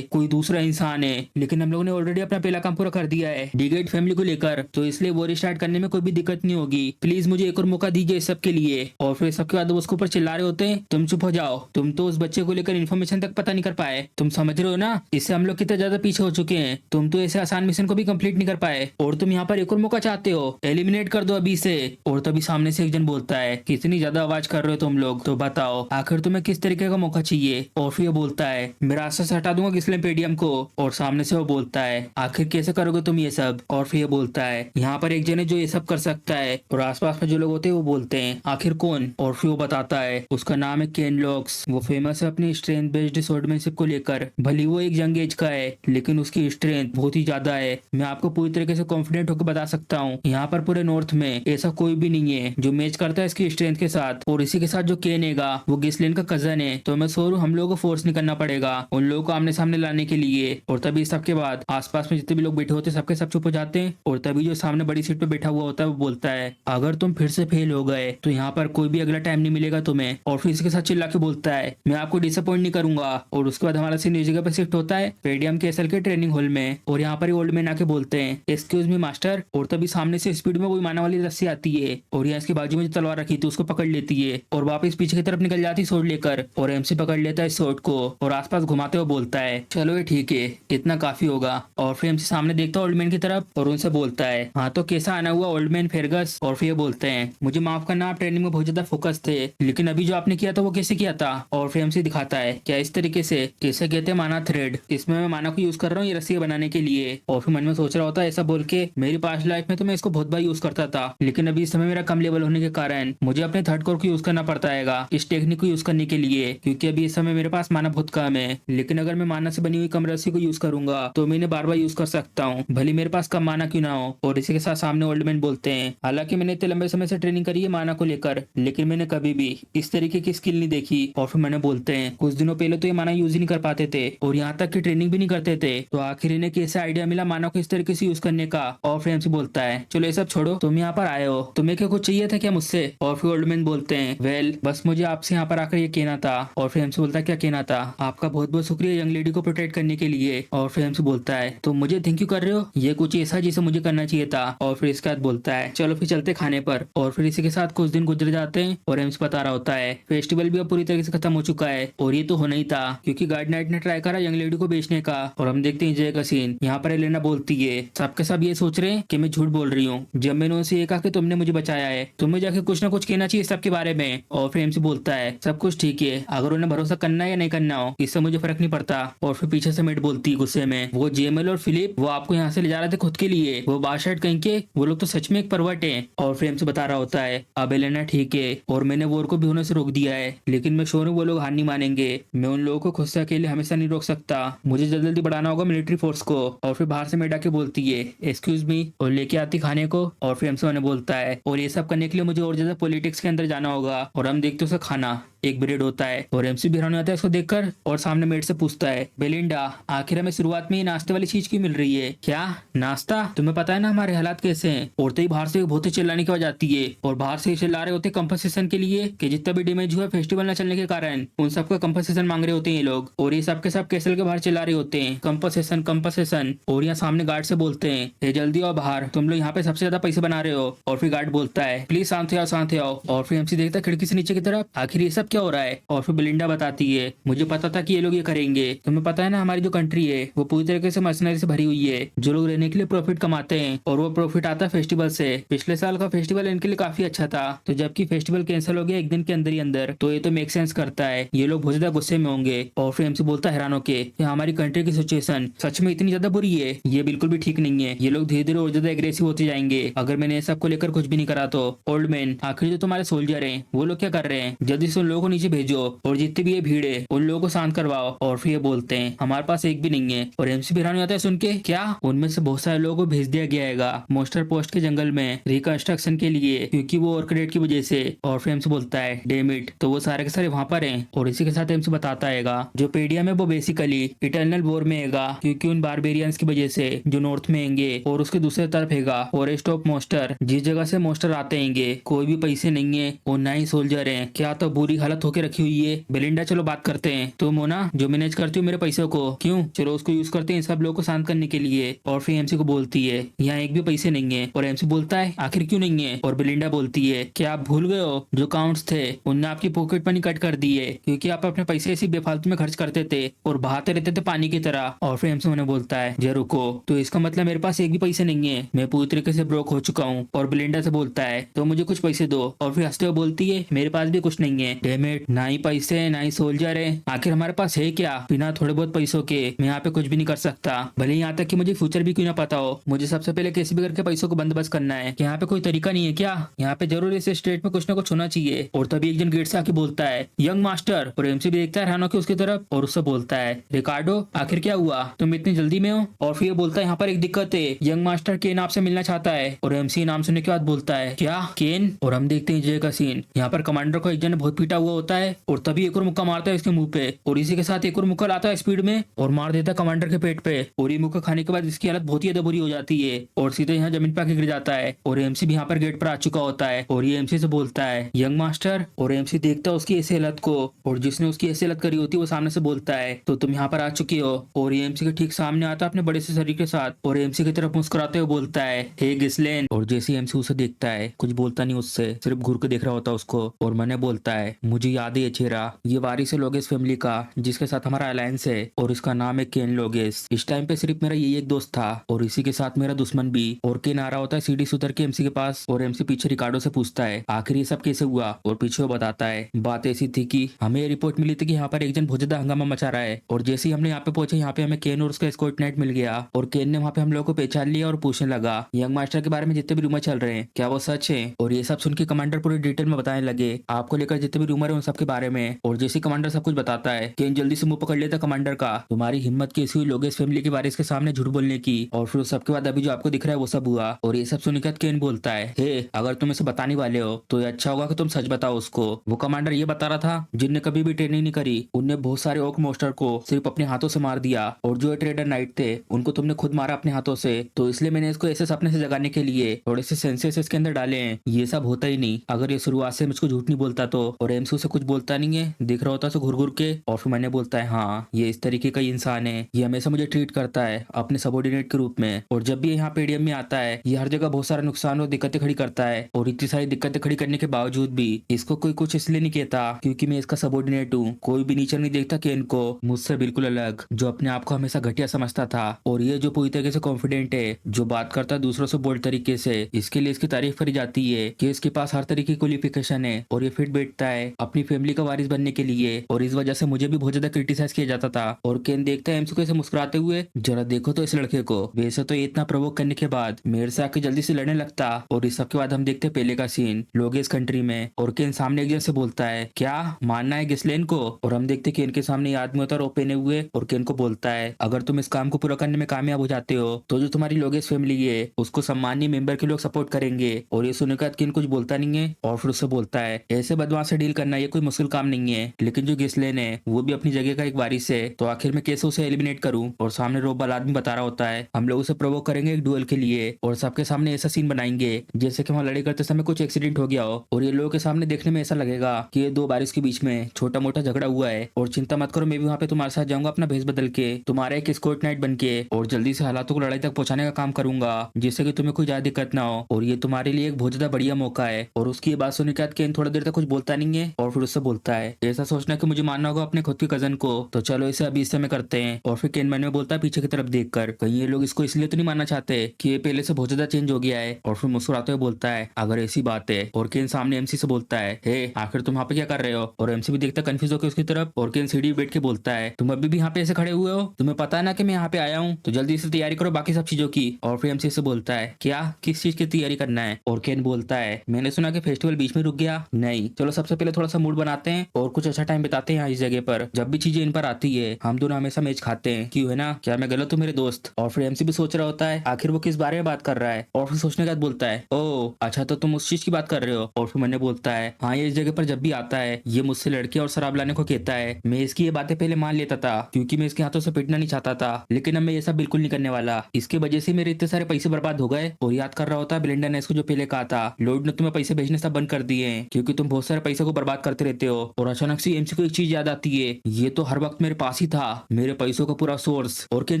कोई दूसरा इंसान है। लेकिन हम लोगों ने ऑलरेडी अपना पहला काम पूरा कर दिया है डीगेट फैमिली को लेकर, तो इसलिए वो रिस्टार्ट करने में कोई भी दिक्कत नहीं होगी। प्लीज मुझे एक और मौका दीजिए इस सब के लिए। और फिर सबके बाद वो उसके ऊपर चिल्ला रहे होते हैं तुम चुप हो जाओ, तुम तो उस बच्चे को लेकर इन्फॉर्मेशन तक पता नहीं कर पाए, तुम समझ रहे हो ना इससे हम लोग कितने ज्यादा पीछे हो चुके हैं, तुम तो ऐसे आसान मिशन को भी कंप्लीट नहीं कर पाए और तुम यहाँ पर एक और मौका चाहते हो, एलिमिनेट कर दो अभी से। और तभी सामने से एक जन बोलता है कितनी ज्यादा आवाज कर रहे हो तुम लोग, तो बताओ आखिर तुम्हें किस तरीके का मौका चाहिए। और फिर बोलता है मैं रास्ते से हटा दूंगा गिस्लेन पेडियम को। और सामने से वो बोलता है आखिर कैसे करोगे तुम ये सब। और फिर बोलता है यहाँ पर एक जन है जो ये सब कर सकता है। और आसपास में जो लोग होते हैं वो बोलते हैं आखिर कौन। और फिर वो बताता है उसका नाम है केन लॉक्स, वो फेमस है अपनी स्ट्रेंथ बेस्ड स्वॉर्डमैनशिप को लेकर। भले वो एक यंग एज का है लेकिन उसकी स्ट्रेंथ बहुत ही ज्यादा है, मैं आपको पूरी तरीके से कॉन्फिडेंट होकर बता सकता हूँ यहाँ पर पूरे नॉर्थ में ऐसा कोई भी नहीं है जो मैच करता है इसकी स्ट्रेंथ के साथ। और इसी के साथ जो केन हैगा वो गिस्लेन का कजन है, तो मैं सोचूं हम लोगों को फोर्स नहीं करना पड़ेगा उन लोगों को आमने सामने लाने के लिए। और तभी सबके बाद आसपास में जितने भी लोग बैठे होते हैं सबके सब चुप हो जाते हैं। और तभी जो सामने बड़ी सीट पे बैठा हुआ होता है वो बोलता है अगर तुम फिर से फेल हो गए तो यहाँ पर कोई भी अगला टाइम नहीं मिलेगा तुम्हें। और फिर इसके साथ चिल्ला के बोलता है मैं आपको डिसअपॉइंट नहीं करूंगा। और उसके बाद हमारा सीन इस जगह पे शिफ्ट होता है पेडियम के एसएल के ट्रेनिंग हॉल में। और यहाँ पर ओल्ड मैन आके बोलते हैं एक्सक्यूज मी मास्टर। और तभी सामने से स्पीड में वही माना वाली रस्सी आती है और यहाँ इसके बाजू में जो तलवार रखी थी उसको पकड़ लेती है और वापस पीछे की तरफ निकल जाती सोर्ड लेकर। और एमसी पकड़ लेता है सोर्ड को और आसपास घुमाते हुए बोलता है चलो ये ठीक है इतना काफी होगा। और फिर एमसी सामने देखता है ओल्ड मैन की तरफ और उनसे बोलता है हाँ तो कैसा आना हुआ ओल्ड मैन फेरगस। और फिर बोलते हैं मुझे माफ करना आप ट्रेनिंग में बहुत ज्यादा फोकस थे लेकिन अभी जो आपने किया था वो कैसे किया था। और फिर एमसी दिखाता है क्या इस तरीके से, इसे कहते हैं माना थ्रेड, इसमें मैं माना को यूज कर रहा हूँ ये रस्सी बनाने के लिए। और फिर मन में सोच रहा होता है ऐसा बोल के मेरी पास्ट लाइफ में तो मैं इसको बहुत बार यूज करता था लेकिन अभी इस समय मेरा कम लेवल होने के कारण मुझे अपने थर्ड कोर को यूज करना पड़ता है इस टेक्निक को यूज करने के लिए, क्योंकि अभी इस समय मेरे पास माना बहुत कम है। लेकिन अगर मैं माना से बनी हुई कम रस्सी को यूज करूंगा तो मैं इन्हें बार बार यूज कर सकता हूँ भले मेरे पास कम माना क्यों ना हो। और इसी के साथ सामने ओल्ड मैन बोलते हैं हालांकि मैंने इतने लंबे समय से ट्रेनिंग करी है माना को लेकर लेकिन मैंने कभी भी इस तरीके की स्किल नहीं देखी। और फिर मैंने बोलते हैं कुछ दिनों पहले तो ये माना यूज ही नहीं कर पाते थे और यहाँ तक की ट्रेनिंग भी नहीं करते थे, तो आखिर इन्हें कैसे आइडिया मिला माना को इस तरीके से यूज करने का। और फिर हमसे बोलता है चलो ये सब छोड़ो, तुम यहाँ पर आए हो, तुम्हें क्या कुछ चाहिए था क्या मुझसे। और फिर ओल्ड मैन बोलते हैं वेल बस मुझे आपसे यहाँ पर आकर ये कहना था। और फिर हमसे बोलता है क्या कहना था, आपका बहुत बहुत शुक्रिया यंग लेडी को प्रोटेक्ट करने के लिए। और फिर हमसे बोलता है तो मुझे थैंक यू कर रहे हो, ये कुछ ऐसा जिसे मुझे करना चाहिए था। और फिर इसके बाद बोलता है चलो फिर चलते खाने पर। और फिर इसी के साथ कुछ दिन गुजर जाते हैं और एम्स बता रहा होता है फेस्टिवल भी अब पूरी तरीके से खत्म हो चुका है और ये तो होना ही था क्योंकि गार्ड नाइट ने ट्राई करा यंग लेडी को बेचने का। और हम देखते हैं जय का सीन, यहाँ पर एलेना बोलती है सबके सब ये सोच रहे हैं कि मैं झूठ बोल रही हूँ, जब मैंने उनसे ये कहा कि तुमने मुझे बचाया है तुम्हें जाके कुछ ना कुछ कहना चाहिए सबके बारे में। और फिर एम्स बोलता है सब कुछ ठीक है, अगर उन्हें भरोसा करना है या नहीं करना हो इससे मुझे फर्क नहीं पड़ता। और फिर पीछे से मेट बोलती है गुस्से में वो जेमल और फिलिप वो आपको यहाँ से ले जा रहे थे खुद के लिए, वो बादशाह कहीं के वो लोग तो सच में एक परवट है। और फिर एम्स बता रहा होता है, अब एलेना ठीक है और मैंने वॉर को भी होने से रोक दिया है, लेकिन मैं श्योर हूँ वो लोग हार नहीं मानेंगे। मैं उन लोगों को खुद से अकेले हमेशा नहीं रोक सकता, मुझे जल्दी जल्दी बढ़ाना होगा मिलिट्री फोर्स को। और फिर बाहर से मेड आके बोलती है एक्सक्यूज मी और लेके आती खाने को। और फिर हमसे उन्हें बोलता है और ये सब करने के लिए मुझे और ज्यादा पॉलिटिक्स के अंदर जाना होगा। और हम देखते उसका खाना एक ब्रेड होता है और एमसी भी हैरान हो जाता है इसको देखकर और सामने मेड से पूछता है बेलिंडा आखिर हमें शुरुआत में ये नाश्ते वाली चीज क्यों मिल रही है? क्या नाश्ता? तुम्हें पता है ना हमारे हालात कैसे हैं। औरतें ही बाहर से बहुत ही चिल्लाने की आवाज आती है और बाहर से चिल्ला रहे होते कंपनसेशन के लिए कि जितना भी डैमेज हुआ फेस्टिवल न चलने के कारण उन सबका कंपनसेशन मांग रहे होते हैं ये लोग। और ये सब के सब कैसल के बाहर चिल्ला रहे होते हैं कंपनसेशन कंपनसेशन। और यहाँ सामने गार्ड से बोलते हैं ये जल्दी आओ बाहर, तुम लोग यहाँ पे सबसे ज्यादा पैसे बना रहे हो। और फिर गार्ड बोलता है प्लीज शांत आओ शांत आओ। और फिर एमसी देखता है खिड़की से नीचे की तरफ आखिर ये सब क्या हो रहा है। और फिर बेलिंडा बताती है मुझे पता था कि ये लोग ये करेंगे, तुम्हें पता है ना हमारी जो कंट्री है वो पूरी तरीके से मशीनरी से भरी हुई है, जो लोग रहने के लिए प्रॉफिट कमाते हैं और वो प्रॉफिट आता है फेस्टिवल से। पिछले साल का फेस्टिवल इनके लिए काफी अच्छा था, तो जबकि फेस्टिवल कैंसिल हो गया एक दिन के अंदर ही अंदर, तो ये तो मेक सेंस करता है ये लोग बहुत ज्यादा गुस्से में होंगे। और फिर एमसी बोलता हैरान होके हमारी कंट्री की सिचुएशन सच में इतनी ज्यादा बुरी है, ये बिल्कुल भी ठीक नहीं है, ये लोग धीरे धीरे और ज्यादा एग्रेसिव होते जाएंगे अगर मैंने सबको लेकर कुछ भी नहीं करा तो। ओल्ड मैन आखिर जो तुम्हारे सोल्जर हैं वो लोग क्या कर रहे हैं, जल्दी से उन लोगों को नीचे भेजो और जितनी भी ये भीड़ है उन लोगों को शांत करवाओ। और फिर ये बोलते हैं हमारे पास एक भी नहीं है। और एमसी भी हैरान हो जाता है सुन के क्या उनमें से बहुत सारे लोगों को भेज दिया गया है मोस्टर पोस्ट के जंगल में रिकंस्ट्रक्शन के लिए क्योंकि वो ऑर्किडेट की वजह से। और फिर एमसी बोलता है डेमिट, तो वो सारे के सारे वहां पर हैं। और इसी के साथ एमसी बताता है जो पेडियम है वो बेसिकली इटर्नल वॉर में है क्योंकि उन बारबेरियंस की वजह से जो नॉर्थ में हैंगे और उसके दूसरे तरफ हैगा फॉरेस्ट ऑफ मोस्टर, जिस जगह से मोस्टर आते हैंगे कोई भी पैसे नहीं है और ना ही सोल्जर है, क्या तो बुरी हालत होके रखी हुई है। बेलिंडा चलो बात करते हैं, तुम हो ना जो मैनेज करती हो मेरे पैसों को, क्यों चलो उसको यूज करते हैं सब लोगों को शांत करने के लिए। और फिर एमसी को बोलती है यहाँ एक भी पैसे नहीं है। और एमसी बोलता है आखिर क्यों नहीं है। और बेलिंडा बोलती है क्या आप भूल गए हो जो काउंट्स थे उनने आपकी पॉकेट मनी कट कर दी है क्योंकि आप अपने पैसे ऐसी बेफालतू में खर्च करते थे और बहाते रहते थे पानी की तरह। और फिर एमसी उन्हें बोलता है जे रुको, तो इसका मतलब मेरे पास एक भी पैसे नहीं है, मैं पूरी तरीके से ब्रोक हो चुका हूँ। और बेलिंडा से बोलता है तो मुझे कुछ पैसे दो। और फिर हंसते हुए बोलती है मेरे पास भी कुछ नहीं है, डेमेट ना ही पैसे ना ही सोल्जर है, आखिर हमारे पास है क्या। बिना थोड़े बहुत पैसों के मैं यहाँ पे कुछ भी नहीं कर सकता, भले यहाँ तक कि मुझे फ्यूचर भी क्यों ना पता हो। मुझे सबसे पहले कैसे भी करके पैसों को बंदोबस्त करना है। यहाँ पे कोई तरीका नहीं है क्या, यहाँ पे जरूर इस स्टेट में कुछ ना कुछ होना चाहिए। और तभी एक जन गेट से आके बोलता है यंग मास्टर। और एमसी भी देखता है हैरान होकर उसकी तरफ और उससे बोलता है रिकार्डो आखिर क्या हुआ, तुम इतनी जल्दी में हो। और फिर ये बोलता है यहाँ पर एक दिक्कत है, यंग मास्टर केन आपसे मिलना चाहता है। और एमसी नाम सुनने के बाद बोलता है क्या केन। और हम देखते हैं जय का सीन, यहाँ पर कमांडर को एक जन बहुत पीटा हुआ होता है और तभी एक और मुक्का मारता है इसके मुंह पे और इसी के साथ एक और मुक्का लाता है स्पीड में और मार देता है कमांडर के पेट पे। और ये मुक्का खाने के बाद इसकी हालत बहुत ही ज्यादा बुरी हो जाती है और सीधे यहाँ जमीन पे आके गिर जाता है। और एमसी भी यहाँ पर गेट पर आ चुका होता है और ये एमसी से बोलता है यंग मास्टर। और एमसी देखता है उसकी ऐसी हालत को और जिसने उसकी ऐसी हालत करी होती है वो सामने से बोलता है तो तुम यहाँ पर आ चुकी हो। और ये एमसी के ठीक सामने आता है अपने बड़े से शरीर के साथ और एमसी की तरफ मुस्कुराते हुए बोलता है हे गिस्लेन। और जैसे एमसी उसे देखता है कुछ बोलता नहीं उससे, सिर्फ घूर के देख रहा होता है उसको। और मैंने बोलता है मुझे याद है ये चेहरा, ये वारिस है लोगेस फैमिली का जिसके साथ हमारा अलायंस है और इसका नाम है केन लोगेस। इस टाइम पे सिर्फ मेरा यही एक दोस्त था और इसी के साथ मेरा दुश्मन भी। और केन आ रहा होता है सीढ़ी से उतर के एमसी के पास और एमसी पीछे रिकार्डो से पूछता है आखिर ये सब कैसे हुआ। और पीछे वो बताता है बात ऐसी थी कि हमें रिपोर्ट मिली थी कि यहाँ पर एक जन बहुत ज्यादा हंगामा मचा रहा है और जैसे ही हमने यहाँ पे पहुंचे यहाँ पे हमें केन और उसका एस्कॉर्ट नाइट मिल गया और केन ने वहाँ पे हम लोगों को पहचान लिया और पूछने लगा यंग मास्टर के बारे में जितने भी रूमर चल रहे हैं क्या वो सच है। और ये सब सुन के कमांडर पूरी डिटेल में बताने लगे आपको लेकर जितने भी रूमर है उन सब के बारे में। और जैसे कमांडर सब कुछ बताता है केन जल्दी से मुंह पकड़ लेता कमांडर का, तुम्हारी हिम्मत कैसी हुई लोगेस फैमिली के वारिस के सामने झूठ बोलने की। और फिर सबके बाद अभी जो आपको दिख रहा है वो सब हुआ। और ये सब सुनकर केन बोलता है हे अगर तुम इसे बताने वाले हो तो ये अच्छा होगा कि तुम सच बताओ उसको। वो कमांडर ये बता रहा था जिनने कभी भी ट्रेनिंग नहीं करी उनने बहुत सारे ओक मोस्टर को सिर्फ अपने हाथों से मार दिया और जो ट्रेडर नाइट थे उनको तुमने खुद मारा अपने हाथों से, तो इसलिए मैंने इसको ऐसे सपने से जगाने के लिए थोड़े से सेंसेस इसके अंदर डाले हैं। ये सब होता ही नहीं अगर ये शुरुआत से मुझको झूठ नहीं बोलता तो। और एमसू से कुछ बोलता नहीं है, दिख रहा होता तो घुर घुर के। और फिर मैंने बोलता है हाँ ये इस तरीके का इंसान है, ये हमेशा मुझे ट्रीट करता है अपने सबॉर्डिनेट के रूप में। और जब भी यहाँ पेडियम में आता है ये हर जगह बहुत सारा नुकसान और दिक्कतें खड़ी करता है और इतनी सारी दिक्कतें खड़ी करने के बावजूद भी इसको कोई कुछ इसलिए नहीं कहता क्योंकि मैं इसका सबॉर्डिनेट हूँ। कोई भी नीचे नहीं देखता केन को मुझसे बिल्कुल अलग, जो अपने आप को हमेशा घटिया समझता था। और ये जो पूरी तरीके से कॉन्फिडेंट है, जो बात करता है दूसरों से बोल्ड तरीके से, इसके लिए इसकी तारीफ करी जाती है कि इसके पास हर तरीके की क्वालिफिकेशन है और ये फिट बैठता है अपनी फैमिली का वारिस बनने के लिए, और इस वजह से मुझे भी बहुत ज्यादा क्रिटिसाइज किया जाता था। और केन देखता है एमसी को ऐसे मुस्कुराते हुए, जरा देखो तो इस लड़के को, वैसे तो ये इतना प्रवोक करने के बाद मेरे से आके जल्दी से लड़ने लगता। और इस सब के बाद हम देखते हैं पहले का सीन लोग इस कंट्री में, और केन सामने एक जन से बोलता है क्या मानना है गिस्लेन को। और हम देखते केन के सामने आदमी होता है रोप पहने हुए, और केन को बोलता है अगर तुम इस काम को पूरा करने में कामयाब हो जाते हो तो जो तुम्हारी लोगेस फैमिली है उसको सम्मानीय मेंबर के लोग सपोर्ट करेंगे। और ये सुनने के बाद केन कुछ बोलता नहीं है, और फिर उससे बोलता है ऐसे बदमाश से डील करना ये कोई मुश्किल काम नहीं है, लेकिन जो गिस्लेन है वो भी अपनी जगह का एक वारिस है, तो आखिर में कैसे उसे एलिमिनेट करूं। और सामने रोब वाला आदमी बता रहा होता है हम लोग उसे प्रोवोक करेंगे एक डुएल के लिए, और सबके सामने ऐसा सीन बनाएंगे जैसे कि वहाँ लड़ाई करते समय कुछ एक्सीडेंट हो गया हो, और ये लोगों के सामने देखने में ऐसा लगेगा कि ये दो बारिश के बीच में छोटा मोटा झगड़ा हुआ है। और चिंता मत करो, मैं भी वहाँ पे तुम्हारे साथ जाऊंगा अपना भेष बदल के, तुम्हारा एक एस्कॉर्ट नाइट बन के, और जल्दी से हालातों को लड़ाई तक पहुंचाने का काम करूंगा जिससे कि तुम्हें कोई ज्यादा दिक्कत ना हो। और ये तुम्हारे लिए एक बहुत ज्यादा बढ़िया मौका है। और उसकी ये बात सुनने के बाद केन थोड़ा देर तक कुछ बोलता नहीं है, और फिर उससे बोलता है ऐसा सोचना कि मुझे मानना होगा अपने खुद के कजन को, तो चलो इसे अभी इस समय करते हैं। और फिर केन मन में बोलता है पीछे की तरफ देखकर कहीं ये लोग इसको इसलिए तो नहीं मानना चाहते कि ये पहले से बहुत ज्यादा चेंज हो गया है। और फिर मुस्कुराते हुए बोलता है अगर ऐसी बात है। और केन सामने एमसी से बोलता है हे आखिर तुम यहाँ पे क्या कर रहे हो। और एमसी भी देखता कंफ्यूज होकर उसकी तरफ, और केन सीढ़ी बैठ के बोलता है तुम अभी भी यहाँ पे ऐसे खड़े हुए हो, तुम्हें पता है ना कि मैं यहाँ पे आया हूँ, तो जल्दी से तैयारी करो बाकी सब चीजों की। और फिर एमसी से बोलता है क्या किस चीज की तैयारी करना है। और केन बोलता है मैंने सुना कि फेस्टिवल बीच में रुक गया, नहीं चलो सबसे पहले थोड़ा सा मूड बनाते हैं और कुछ अच्छा टाइम बिताते हैं यहाँ इस जगह पर, जब भी चीजें इन पर आती है हम दोनों हमेशा मैच खाते हैं, क्यों है ना, क्या मैं गलत हूँ मेरे दोस्त। और फिर एमसी भी सोच रहा होता है आखिर वो किस बारे में बात कर रहा है। और फिर सोचने के बाद बोलता है ओ अच्छा तो तुम उस चीज की बात कर रहे हो। और फिर मैंने बोलता है हाँ ये इस जगह पर जब भी आता है ये मुझसे लड़के और शराब लाने को कहता है, मैं इसकी ये बातें पहले मान लेता था क्योंकि मैं इसके हाथों से पिटना नहीं चाहता था, लेकिन अब मैं ये सब बिल्कुल नहीं करने वाला, इसके वजह से मेरे इतने सारे पैसे बर्बाद हो गए। और याद कर रहा होता है ब्लेंडर ने इसको जो पहले कहा था लॉर्ड ने तुम्हें पैसे भेजने सब बंद कर दिए हैं क्योंकि तुम बहुत सारे पैसे को बर्बाद करते रहते हो। और अचानक से एमसी को एक चीज याद आती है ये तो हर वक्त मेरे पास ही था, मेरे पैसों का पूरा सोर्स। और केन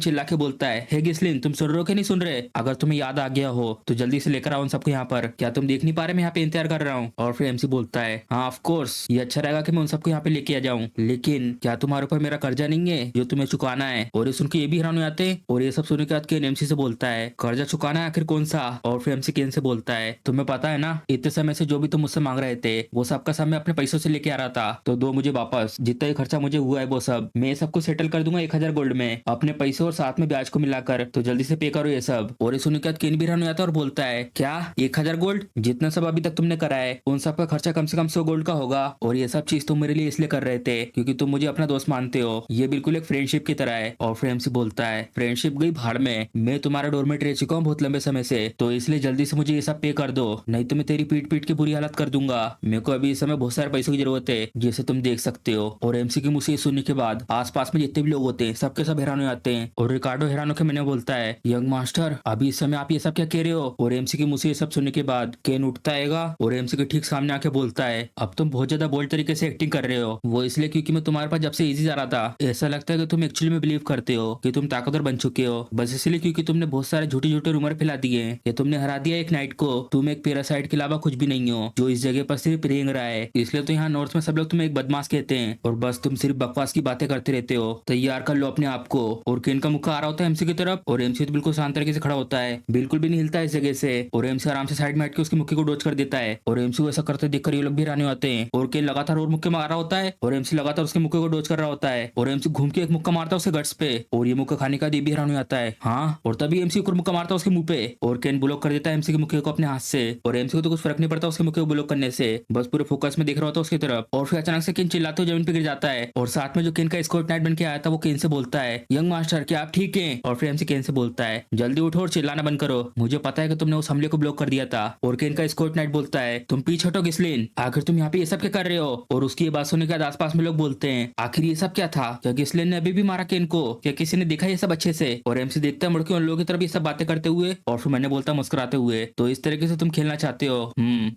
चिल्ला के बोलता है हे गिस्लिन तुम सुन रहे हो कि नहीं सुन रहे, अगर तुम्हें याद आ गया हो तो जल्दी से लेकर आओ उन सबको यहाँ पर, क्या तुम देख नहीं पा रहे मैं यहाँ पे इंतजार कर रहा हूँ। और फिर एमसी बोलता है हाँ ऑफ कोर्स ये अच्छा रहेगा कि मैं उन सबको यहाँ पे लेके आ जाऊँ, लेकिन क्या तुम्हारे ऊपर मेरा कर्जा नहीं है जो तुम्हें चुकाना है। और ये सुन के ये भी हैरान हो जाते हैं। और ये सब सुनने के बाद केन एमसी से बोलता है कर्जा चुकाना है आखिर कौन सा। और फिर एमसी केन से बोलता है तुम्हें पता है ना इतने समय से जो भी तुम मुझसे मांग रहे थे वो सबका सब मैं अपने पैसों से लेके आ रहा था, तो दो मुझे वापस, जितना ही खर्चा मुझे हुआ है वो सब मैं सबको सेटल कर दूंगा 1000 गोल्ड में अपने पैसे और साथ में ब्याज को मिलाकर, तो जल्दी से पे करो ये सब। और ये सुनने के बाद केन भी हैरान हो जाता है और बोलता है क्या 1000 गोल्ड, जितना सब अभी तक तुमने करा है उन सब का खर्चा कम से कम 100 गोल्ड का होगा, और ये सब चीज तुम मेरे लिए इसलिए कर रहे थे क्योंकि तुम मुझे अपना दोस्त मानते हो, ये बिल्कुल एक फ्रेंडशिप की तरह है। और फिर एमसी बोलता है फ्रेंडशिप गई भाड़ में, मैं तुम्हारा डोरमेट रह चुका हूँ बहुत लंबे समय से, तो इसलिए जल्दी से मुझे ये सब पे कर दो नहीं तो मैं तेरी पीट पीट की बुरी हालत कर दूंगा, मेरे को अभी इस समय बहुत सारे पैसों की जरूरत है जैसे तुम देख सकते हो। और एमसी के मुंह से ये सुनने के बाद आसपास में जितने भी लोग होते हैं सबके सब हैरान हो जाते हैं। और रिकार्डो हैरान होकर मैंने बोलता है यंग मास्टर अभी इस समय आप ये सब क्या कह रहे हो। और एमसी के मुंह से ये सब सुनने के बाद केन उठता है और एमसी के ठीक सामने आके बोलता है अब तुम बहुत ज्यादा बोल्ड तरीके से एक्टिंग कर रहे हो, वो इसलिए क्योंकि मैं तुम्हारे पास जब से इजी जा रहा था ऐसा लगता है कि तुम एक्चुअली में बिलीव करते हो कि तुम ताकतवर बन चुके हो, बस इसलिए क्योंकि तुमने बहुत सारे झूठे झूठे रूमर फैला दिए हैं कि तुमने हरा दिया एक नाइट को, तुम एक पैरासाइट के अलावा कुछ भी नहीं हो जो इस जगह पर सिर्फ रेंग रहा है, इसलिए तो यहाँ नॉर्थ में सब लोग तुम्हें एक बदमाश कहते हैं और बस तुम सिर्फ बकवास की बातें करते रहते हो, तैयार कर लो अपने आप को। और केन का मुक्का आ रहा होता है एमसी की तरफ और एमसी तो बिल्कुल शांत तरीके से खड़ा होता है, बिल्कुल भी नहीं हिलता है इस जगह से, और एमसी आराम से साइड में हट के उसके मुक्के को डोज कर देता है। और एमसी को ऐसा करते देखकर ये लोग भी हैरान होते हैं और केन लगातार और मुक्के मार रहा होता है और एमसी लगातार उसके मुक्के को डोज कर रहा होता है और एमसी घूम के एक मुक्का मारता है उसके गट्स पे और ये मुक्का खाने का भी हैरान हो जाता है। हाँ, और तभी एमसी को मुक्का मारता है उसके मुंह पे और केन ब्लॉक कर देता है एमसी के मुक्के को अपने हाथ से, और एमसी को तो कुछ फर्क नहीं पड़ता उसके मुक्के को ब्लॉक करने से, बस पूरे फोकस में देख रहा होता है उसकी तरफ। और फिर अचानक से केन चिल्लाते हुए जमीन पे गिर जाता है और साथ में जो केन का स्कॉट नाइट बन के आया था वो केन से बोलता है यंग मास्टर क्या आप ठीक हैं। और फिर एमसी केन से बोलता है जल्दी उठो और चिल्लाना बंद करो, मुझे पता है कि तुमने उस हमले को ब्लॉक कर दिया था। और केन का स्कॉट नाइट बोलता है तुम पीछे हटो गिस्लिन, आखिर तुम यहाँ पे ये सब क्या कर रहे हो। और उसकी ये बात सुनने के बाद आसपास में लोग बोलते हैं आखिर ये सब क्या था, क्या गिस्लिन ने अभी भी मारा केन को, क्या किसी ने देखा ये सब अच्छे से। और एमसी देखता है मुड़ के उन लोगों की तरफ ये सब बातें करते हुए और फिर मैंने बोलता मुस्कुराते हुए तो इस तरीके से तुम खेलना चाहते हो।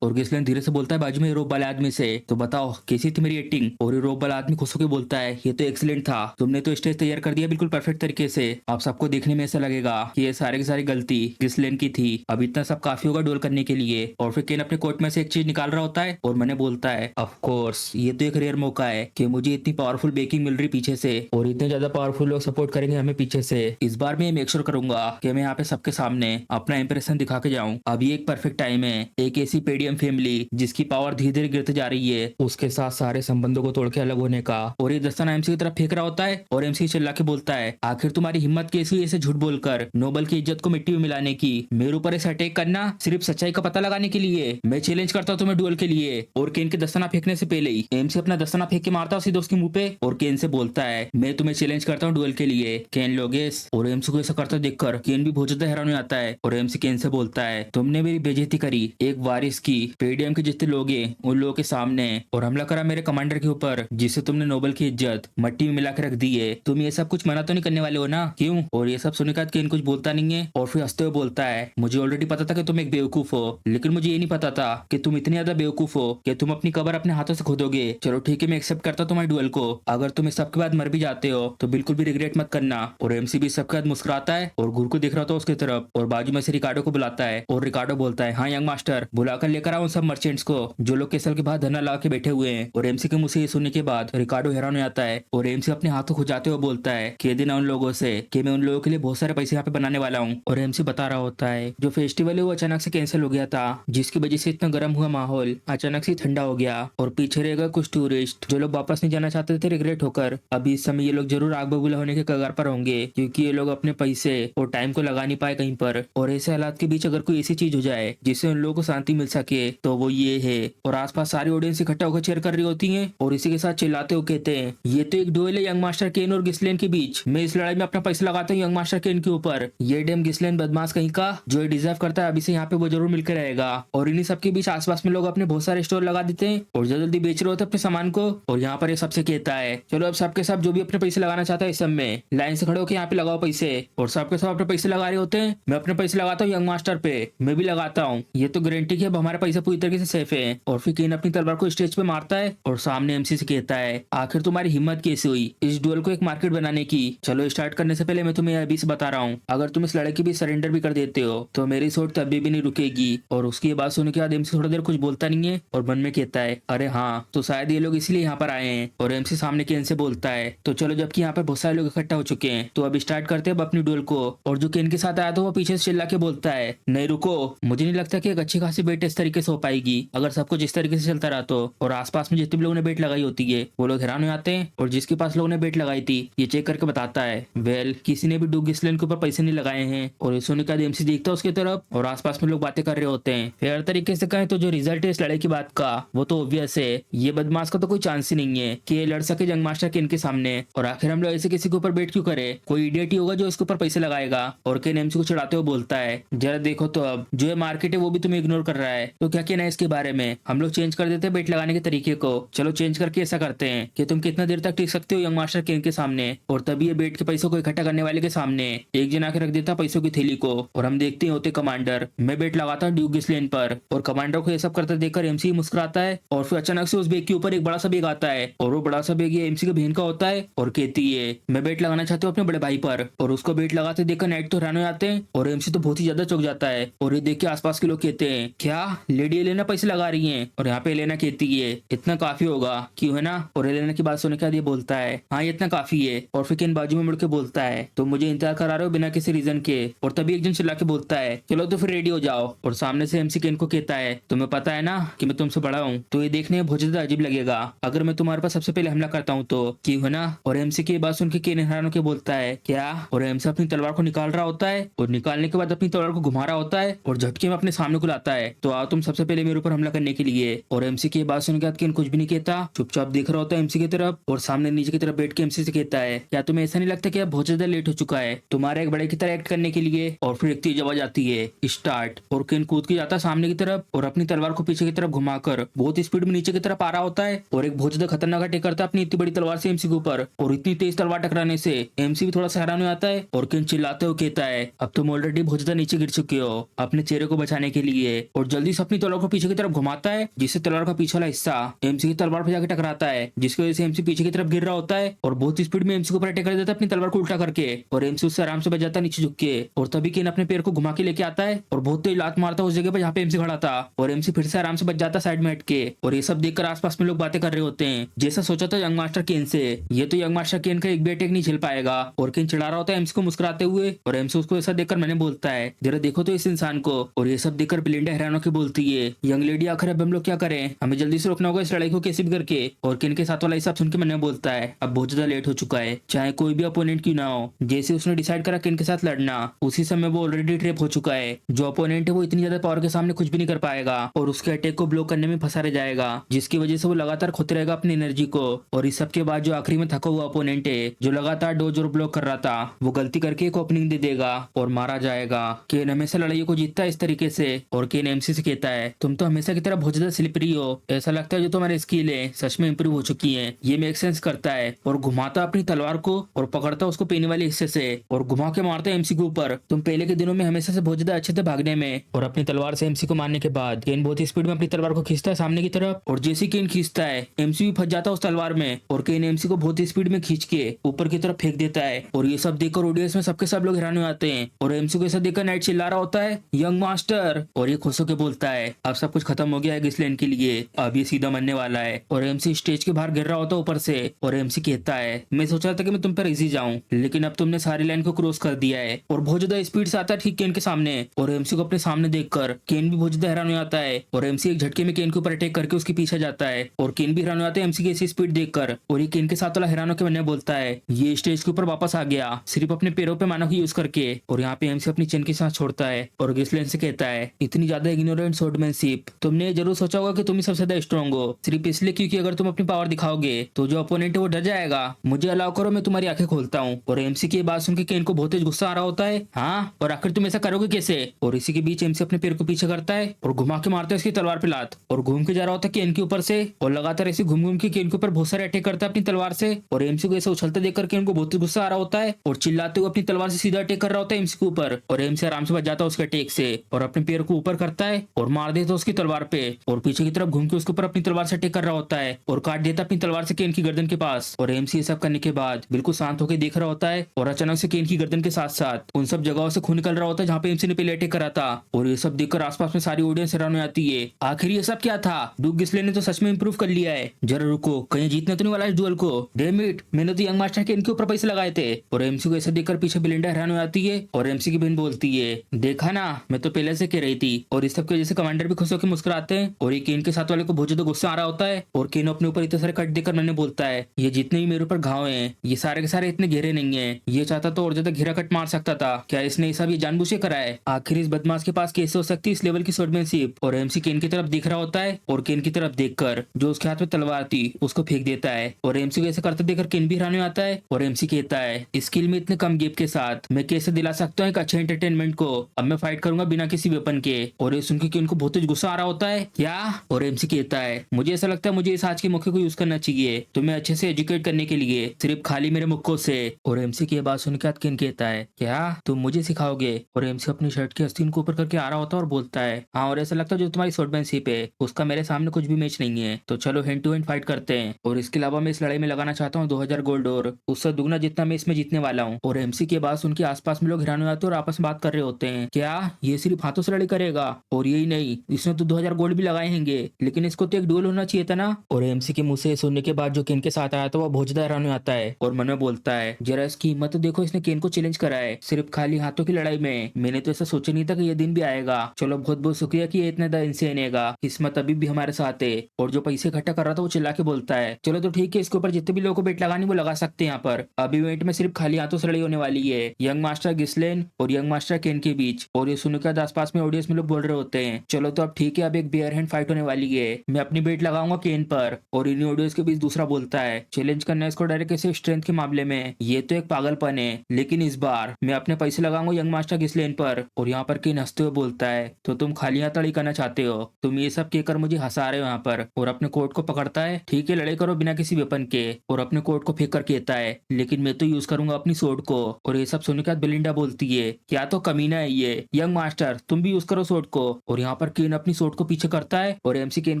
और गिस्लिन धीरे से बोलता है बाजू में रोब वाले आदमी से तो बताओ कैसी थी मेरी एक्टिंग। और ये रोब वाला आदमी खुश होकर बोलता है ये तो एक्सीलेंट था, तुमने तो स्टेज तैयार कर दिया बिल्कुल परफेक्ट तरीके से, आप सबको देखने में ऐसा लगेगा कि ये सारे की सारी गलती गिस्लिन की थी, अब इतना सब काफी होगा डोल करने के लिए। और फिर केन अपने कोट में से एक चीज निकाल रहा होता है और मैंने बोलता है ऑफ कोर्स ये तो एक रेयर मौका है कि मुझे इतनी पावरफुल बेकिंग मिल रही पीछे से और इतने ज्यादा पावरफुल लोग सपोर्ट करेंगे हमें पीछे से, इस बार मैं मेक श्योर करूंगा कि मैं यहाँ पे सबके सामने अपना इंप्रेशन दिखा के जाऊं। अभी एक परफेक्ट टाइम है, एक ऐसी पेडियम फैमिली जिसकी पावर धीरे धीरे गिरते जा रही चाहिए उसके साथ सारे संबंधों को तोड़ के अलग होने का। और ये दस्ताना एमसी की तरफ फेंक रहा होता है और एमसी चिल्ला के बोलता है, आखिर तुम्हारी हिम्मत कैसी हुई ऐसे झूठ बोलकर नोबल की इज्जत को मिट्टी में मिलाने की, मेरे ऊपर ऐसा अटैक करना सिर्फ सच्चाई का पता लगाने के लिए। मैं चैलेंज करता हूँ तुम्हें डुएल के लिए। और केन के दस्ताना फेंकने से पहले ही एमसी अपना दस्ताना फेंक के मारता है सीधे उसके मुंह पे और केन से बोलता है, मैं तुम्हें चैलेंज करता हूँ डुएल के लिए, केन लोगेस। और एमसी को ऐसा करता देखकर केन भी बहुत ज्यादा हैरान हो जाता है और एमसी केन से बोलता है, तुमने मेरी बेइज्जती करी एक वारिस की, पेडीएम के जितने लोग हैं उन लोगों के सामने, और हमला करा मेरे कमांडर के ऊपर जिससे तुमने नोबल की इज्जत मट्टी में मिला के रख दी है। तुम ये सब कुछ मना तो नहीं करने वाले हो ना, क्यों? और ये सब सुनने के बाद केन कुछ बोलता नहीं है और फिर हंसते हुए बोलता है, मुझे ऑलरेडी पता था कि तुम एक बेवकूफ हो, लेकिन मुझे ये नहीं पता था कि तुम इतने ज्यादा बेवकूफ हो कि तुम अपनी कबर अपने हाथों से खोदोगे। चलो ठीक है, मैं एक्सेप्ट करता हूँ तुम्हारे डुएल को। अगर तुम इस सबके बाद मर भी जाते हो तो बिल्कुल भी रिग्रेट मत करना। और एमसी भी सबके बाद मुस्कुराता है और गुरु को देख रहा था उसकी तरफ और बाजू में से रिकार्डो को बुलाता है और रिकार्डो बोलता है, हाँ यंग मास्टर, बुलाकर लेकर आओ उन सब मर्चेंट्स को जो लोग केसल के बाहर धरना लगा के बैठे हुए हैं। और एमसी के मुंह से ये सुनने के बाद रिकार्डो हैरान हो जाता है और एमसी अपने हाथों खुजाते हुए बोलता है, कह देना उन लोगों से कि मैं उन लोगों के लिए बहुत सारे पैसे यहाँ पे बनाने वाला हूँ। और एमसी बता रहा होता है जो फेस्टिवल है वो अचानक से कैंसिल हो गया था, जिसकी वजह से इतना गर्म हुआ माहौल अचानक से ठंडा हो गया और पीछे रहेगा कुछ टूरिस्ट जो लोग वापस नहीं जाना चाहते थे रिग्रेट होकर। अभी इस समय ये लोग जरूर आग बबूला होने के कगार पर होंगे क्योंकि ये लोग अपने पैसे और टाइम को लगा नहीं पाए कहीं पर। और ऐसे हालात के बीच अगर कोई ऐसी चीज हो जाए जिससे उन लोगों को शांति मिल सके तो वो ये है। और आसपास सारी ऑडियंस इकट्ठा होकर चेयर कर रही होती है और इसी के साथ चिल्लाते हुए कहते हैं, ये तो एक डुएल है यंग मास्टर केन और गिस्लेन के बीच, मैं इस लड़ाई में अपना पैसा लगाता हूँ यंग मास्टर केन के ऊपर। ये डेम गिस्लेन बदमाश कहीं का जो डिजर्व करता है अभी से यहाँ पे वो जरूर मिलकर रहेगा। और इन्हीं सबके बीच आसपास में लोग अपने बहुत सारे स्टोर लगा देते हैं और जल्दी जल्दी बेच रहे होते अपने सामान को। और यहाँ पर ये सबसे कहता है, चलो अब सबके सब जो भी अपने पैसे लगाना चाहता है इस सब में लाइन से खड़े होकर यहाँ पे लगाओ पैसे। और सबके सब अपने पैसे लगा रहे होते हैं। मैं अपने पैसे लगाता हूँ यंग मास्टर पे, मैं भी लगाता हूँ, ये तो गारंटी है अब हमारे पैसे पूरी तरीके से सेफ है। और फिर केन अपनी तलवार को स्टेज पे मारता है और सामने एमसी से कहता है, आखिर तुम्हारी हिम्मत कैसे हुई इस डुएल को एक मार्केट बनाने की। चलो स्टार्ट करने से पहले मैं तुम्हें अभी से बता रहा हूँ, अगर तुम इस लड़ाई के भी सरेंडर भी कर देते हो तो मेरी सोच तभी भी नहीं रुकेगी। और उसकी बात सुनने के बाद एमसी थोड़ी देर कुछ बोलता नहीं है और मन में कहता है, अरे हाँ तो शायद ये लोग इसलिए यहाँ पर आए हैं। और एमसी सामने केन से बोलता है, तो चलो जबकि यहाँ पर बहुत सारे लोग इकट्ठा हो चुके हैं तो अब स्टार्ट करते हैं अपनी डुएल को। और जो केन के साथ आया था वो पीछे से चिल्ला के बोलता है, नहीं रुको, मुझे नहीं लगता कि एक अच्छी खासी बेट इस तरीके से हो पाएगी अगर सब कुछ इस तरीके से चलता रहा तो। और आसपास में जितने भी लोगों ने बेट लगाई होती है वो लोग हैरान हो जाते हैं और जिसके पास लोगों ने बेट लगाई थी ये चेक करके बताता है, वेल किसी ने भी डू गिस्लेन के ऊपर पैसे नहीं लगाए हैं। और ये सुनने के बाद एमसी देखता है उसकी तरफ और आसपास में लोग बातें कर रहे होते हैं। फिर हर तरीके से कहें तो जो रिजल्ट है इस लड़ाई की बात का वो तो ऑब्वियस है, ये बदमाश का तो कोई चांस ही नहीं है कि ये लड़ सके जंग मास्टर केन के सामने। और आखिर हम लोग ऐसे किसी के ऊपर बेट क्यों करे, कोई इडियट ही होगा जो इसके ऊपर पैसे लगाएगा। और केन एमसी को चिढ़ाते हुए बोलता है, जरा देखो तो अब जो ये मार्केट है वो भी तुम्हें इग्नोर कर रहा है, तो क्या कहना है इसके बारे में, हम लोग चेंज कर देते हैं बेट लगाने के तरीके को। चलो चेंज करके ऐसा करते हैं कि तुम कितना देर तक टिक सकते हो यंग मास्टर केन के सामने। और तभी ये बेट के पैसों को इकट्ठा करने वाले के सामने एक जन आके रख देता पैसों की थैली को और हम देखते हैं होते कमांडर, मैं बेट लगाता हूँ ड्यूक गिस्लेन पर। और कमांडर को ये सब करते देखकर एमसी मुस्कुराता है और फिर अचानक से उस बेग के ऊपर एक बड़ा सा बेग आता है और वो बड़ा सा बेग ये एमसी की बहन का होता है और कहती है, मैं बेट लगाना चाहती हूँ अपने बड़े भाई पर। और उसको बेट लगाते देखकर नाइट तो हैरान हो जाते हैं और एमसी तो बहुत ही ज्यादा चौंक जाता है। और ये देख के आसपास के लोग कहते हैं, क्या लेडी एलेना पैसे लगा रही है। और यहाँ पे एलेना कहती है, इतना काफी होगा क्यों है ना। और एलेना की बात सुनने के बाद ये बोलता है, हाँ ये इतना काफी है। और फिर केन बाजू में मुड़ के बोलता है, तो मुझे इंतजार करा रहे हो बिना किसी रीजन के। और तभी एक जन चिल्ला के बोलता है, चलो तो फिर रेडी हो जाओ। और सामने से एमसी केन को कहता है, तुम्हें पता है ना कि मैं तुमसे बड़ा हूँ, तो ये देखने में बहुत ज्यादा अजीब लगेगा अगर मैं तुम्हारे पास सबसे पहले हमला करता हूँ तो, क्यों है ना। और एमसी की बात सुन के केन हैरान होकर बोलता है, क्या। और एमसी अपनी तलवार को निकाल रहा होता है और निकालने के बाद अपनी तलवार को घुमा रहा होता है और झटके में अपने सामने को लाता है, तो आओ तुम सबसे पहले मेरे ऊपर हमला करने के लिए। और एमसी की बात सुनने के बाद केन कुछ भी नहीं कहता, चुपचाप देख रहा होता है एमसी की तरफ और सामने नीचे की तरफ बैठ के एमसी से कहता है, क्या तुम्हें ऐसा नहीं लगता कि अब बहुत ज्यादा लेट हो चुका है तुम्हारे एक बड़े की तरह एक्ट करने के लिए। और फिर एक तेज आवाज आती है, स्टार्ट। और केन कूद के जाता है सामने की तरफ और अपनी तलवार को पीछे की तरफ घुमाकर बहुत स्पीड में नीचे की तरफ आ रहा होता है और एक बहुत ज्यादा खतरनाक अटैक करता है अपनी इतनी बड़ी तलवार से एमसी के ऊपर। और इतनी तेज तलवार टकराने से एमसी भी थोड़ा सा हैरान हो जाता है और केन चिल्लाते हुए कहता है, अब तुम ऑलरेडी बहुत ज्यादा नीचे गिर चुके हो अपने चेहरे को बचाने के लिए। और जल्दी से अपनी तलवार को पीछे की तरफ घुमाता है जिससे तलवार का पीछे वाला हिस्सा एमसी की तलवार पर जाकर टकराता है, जिसकी वजह से एमसी पीछे की तरफ गिर रहा होता है और बहुत स्पीड में एमसी के ऊपर अटैक कर देता है अपनी तलवार को उल्टा करके। और एमसी उससे आराम से बच जाता है नीचे झुक के। और तभी केन अपने पैर को घुमा के लेके आता है और बहुत तेज लात मारता है उस जगह पर जहाँ पे एमसी खड़ा था और एमसी फिर से आराम से बच जाता है साइड में हट के। और ये सब देखकर आसपास में लोग बातें कर रहे होते हैं, जैसा सोचा था यंग मास्टर केन से, ये तो यंग मास्टर केन का एक भी अटैक नहीं झेल पाएगा। और केन चिढ़ा रहा होता है एमसी को मुस्कुराते हुए और एमसी उसको ऐसा देखकर मैंने बोलता है, जरा देखो तो इस इंसान को। और ये सब देखकर बेलिंडा हैरान होकर बोलती है, यंग लेडी आखिर अब हम लोग क्या करें, हमें तुम्हें जल्दी से रोकना होगा इस लड़ाई को कैसे भी करके। और केन के साथ वाला हिसाब सुन के मन में बोलता है अब बहुत ज्यादा लेट हो चुका है, चाहे कोई भी अपोनेंट क्यों ना हो। जैसे उसने डिसाइड करा केन के साथ लड़ना, उसी समय वो ऑलरेडी ट्रैप हो चुका है। जो अपोनेंट है वो इतनी ज्यादा पावर के सामने कुछ भी नहीं कर पाएगा और उसके अटैक को ब्लॉक करने में फंसा रह जाएगा, जिसकी वजह से वो लगातार खोते रहेगा अपनी एनर्जी को। और इस सब के बाद जो आखिरी में थका हुआ अपोनेंट है जो लगातार डोज और ब्लॉक कर रहा था, वो गलती करके एक ओपनिंग दे देगा और मारा जाएगा। केन हमेशा लड़ाइयों को जीतता है इस तरीके से। और केन एमसी से कहता है तुम तो हमेशा की तरह बहुत ज्यादा स्लिपरी हो, ऐसा लगता है जो तुम्हारी स्किल है सच में इंप्रूव हो चुकी है। ये मेक सेंस करता है और घुमाता अपनी तलवार को और पकड़ता उसको पीने वाले हिस्से से और घुमा के मारता है एमसी के ऊपर। तुम पहले के दिनों में हमेशा से बहुत ज्यादा अच्छे थे भागने में। और अपनी तलवार से एमसी को मारने के बाद केन बहुत ही स्पीड में अपनी तलवार को खींचता है सामने की तरफ। और जैसे केन खींचता है एमसी भी फंस जाता है उस तलवार में और केन एमसी को बहुत ही स्पीड में खींच के ऊपर की तरफ फेंक देता है। और ये सब देखकर ऑडियंस में सबके सब लोग हैरान हो जाते हैं और एमसी को ऐसा देखकर नाइट चिल्ला रहा होता है यंग मास्टर। और ये खुश होकर बोलता है अब सब कुछ खत्म हो गया है गिसलैन के लिए, अब ये सीधा मरने वाला है। और एमसी स्टेज के बाहर गिर रहा होता है ऊपर से और एमसी कहता है मैं सोच रहा था कि मैं तुम पर इजी जाऊं, लेकिन अब तुमने सारी लाइन को क्रॉस कर दिया है। और बहुत ज्यादा स्पीड से आता है ठीक केन के सामने और एमसी को अपने सामने देखकर केन भी बहुत ज्यादा हैरान हो जाता है। और एमसी एक झटके में केन के ऊपर अटैक करके उसके पीछे जाता है और केन भी हैरान हो जाता है एमसी की ऐसी स्पीड देखकर। और ये केन के साथ वाला हैरान होकर मैंने बोलता है ये स्टेज के ऊपर वापस आ गया सिर्फ अपने पैरों पे मानव की यूज करके। और यहाँ पे एमसी अपनी चेन की सांस छोड़ता है और गिसलैन से कहता है इतनी ज्यादा इग्नोरेंट स्वॉर्डमैनशिप, तुमने जरूर सोचा होगा कि तुम ही सबसे ज्यादा स्ट्रॉन्ग हो, सिर्फ इसलिए क्योंकि अगर तुम अपनी पावर दिखाओगे तो जो अपोनेंट है वो डर जाएगा। मुझे अलाउ करो मैं तुम्हारी आंखें खोलता हूँ। और एमसी की बात सुन के केन को बहुत तेज गुस्सा आ रहा होता है, हाँ और आखिर तुम ऐसा करोगे कैसे। और इसी के बीच एमसी अपने पैर को पीछे करता है और घुमा के मारता है उसकी तलवार पे लात और घूम के जा रहा होता है केन के ऊपर से। और लगातार ऐसे घूम घूम के केन के ऊपर बहुत सारे अटैक करता है अपनी तलवार से। और एमसी को ऐसे उछलते देखकर केन को बहुत गुस्सा आ रहा होता है और चिल्लाते हुए अपनी तलवार से सीधा अटैक कर रहा होता है एमसी के ऊपर। और एमसी आराम से बच जाता है उसके अटैक से और अपने पैर को ऊपर करता है और मार देता है उसकी तलवार पे। और पीछे की तरफ घूम के उसके ऊपर अपनी तलवार से अटैक कर रहा होता है और काट देता अपनी तलवार से केन की गर्दन के पास। और एमसी ये सब करने के बाद बिल्कुल शांत होकर देख रहा होता है और अचानक से केन की गर्दन के साथ साथ उन सब जगहों से खून निकल रहा होता है जहाँ पे एमसी ने पहले अटैक करा था। और ये सब देखकर आसपास में सारी ऑडियंस हैरान हो जाती है, आखिर ये सब क्या था, ड्यूक गिसलेन ने तो सच में इंप्रूव कर लिया है। जरा रुको कहीं जीतने तो नहीं वाला इस डुअल को, डैम इट मैंने तो यंग मास्टर के इनके ऊपर पैसे लगाए थे। और एमसी को ऐसा देखकर पीछे बिलिंडा हैरान हो जाती है और एमसी की बहन बोलती है देखा ना मैं तो पहले से कह रही थी। और इस सब की वजह से कमांडर भी खुश होकर मुस्कुराते हैं और ये केन के साथ वाले को बहुत ज्यादा गुस्सा आ रहा होता है। और केन अपने ऊपर इतने सारे कट देकर मैंने बोलता है ये जितने भी मेरे ऊपर घाव हैं ये सारे के सारे इतने गहरे नहीं है, ये चाहता तो और ज्यादा गहरा कट मार सकता था, क्या इसने ये सब ये जानबूझ के करा है। आखिर इस बदमाश के पास कैसे हो सकती है इस लेवल की स्वॉर्डमैनशिप। और एमसी केन की तरफ देख रहा होता है और केन की तरफ देखकर जो उसके हाथ में तलवार थी उसको फेंक देता है। और एमसी को ऐसे करते देखकर केन भी हैरान हो आता है और एमसी कहता है स्किल में इतने कम गैप के साथ मैं कैसे दिला सकता हूँ एक अच्छे एंटरटेनमेंट को, अब मैं फाइट करूंगा बिना किसी वेपन के। और ये सुन के केन को बहुत तेज गुस्सा आ रहा होता है क्या। और एमसी कहता है मुझे ऐसा लगता है मुझे इस आज के मौके को यूज करना चाहिए तुम्हें अच्छे से एजुकेट करने के लिए, सिर्फ खाली मेरे मुक्कों से। और एमसी की बात सुन के केन कहता है क्या तुम मुझे सिखाओगे। और एमसी अपनी शर्ट की आस्तीन को ऊपर करके आ रहा होता है और बोलता है हाँ और ऐसा लगता है जो तुम्हारी स्वॉर्डमैनशिप है उसका मेरे सामने कुछ भी मैच नहीं है, तो चलो हैंड टू हैंड फाइट करते हैं। और इसके अलावा मैं इस लड़ाई में लगाना चाहता हूँ 2000 गोल्ड और उससे दुगना जितना मैं इसमें जीतने वाला हूँ। और एमसी की बात सुन के आसपास में लोग हैरान हो जाते हैं और आपस में बात कर रहे होते हैं क्या ये सिर्फ हाथों से लड़ाई करेगा, और यही नहीं इसने तो 2000 गोल्ड भी लगाए होंगे, लेकिन इसको तो एक डुएल होना चाहिए था ना। और एमसी के मुंह से सुनने के बाद जो केन के साथ आया था वो बहुत ज्यादा हैरान हो जाता है और मन में बोलता है जरा इसकी हिम्मत तो देखो, इसने केन को चैलेंज करा है सिर्फ खाली हाथों की लड़ाई में, मैंने तो ऐसा सोचा नहीं था कि ये दिन भी आएगा। चलो बहुत बहुत शुक्रिया कि ये इतना इंसेन है, किस्मत अभी भी हमारे साथ है। और जो पैसे इकट्ठा कर रहा था वो चिल्ला के बोलता है चलो तो ठीक है इसके ऊपर जितने भी लोगों को बेट लगानी वो लगा सकते हैं, यहाँ पर अभी इवेंट में सिर्फ खाली हाथों से लड़ाई होने वाली है यंग मास्टर गिसलेन और यंग मास्टर केन के बीच। और ये सुनकर आसपास में ऑडियंस में लोग बोल रहे होते हैं चलो तो अब ठीक है अब एक बेयर हैंड फाइट होने वाली है, मैं अपनी बेट लगाऊंगा केन पर। और इन ऑडियंस के बीच दूसरा बोलता है चैलेंज करना इसको डायरेक्ट ऐसे स्ट्रेंथ के मामले में ये तो एक पागलपन है, लेकिन इस बार मैं अपने पैसे लगाऊंगा यंग मास्टर गिसलेन पर। और यहाँ पर केन हंसते हुए बोलता है तो तुम खाली हाथ लड़ाई करना चाहते हो, तुम ये सब कहकर मुझे हंसा रहे हो यहाँ पर। और अपने कोट को पकड़ता है ठीक है लड़ाई करो बिना किसी वेपन के, और अपने कोट को फेंक कर कहता है लेकिन मैं तो यूज करूंगा अपनी सोर्ड को। और ये सब सुनने के बाद बेलिंडा बोलती है क्या तो कमीना है ये यंग मास्टर, तुम भी यूज करो सोर्ड को। और यहाँ पर केन अपनी सोर्ड को पीछे करता है और एमसी केन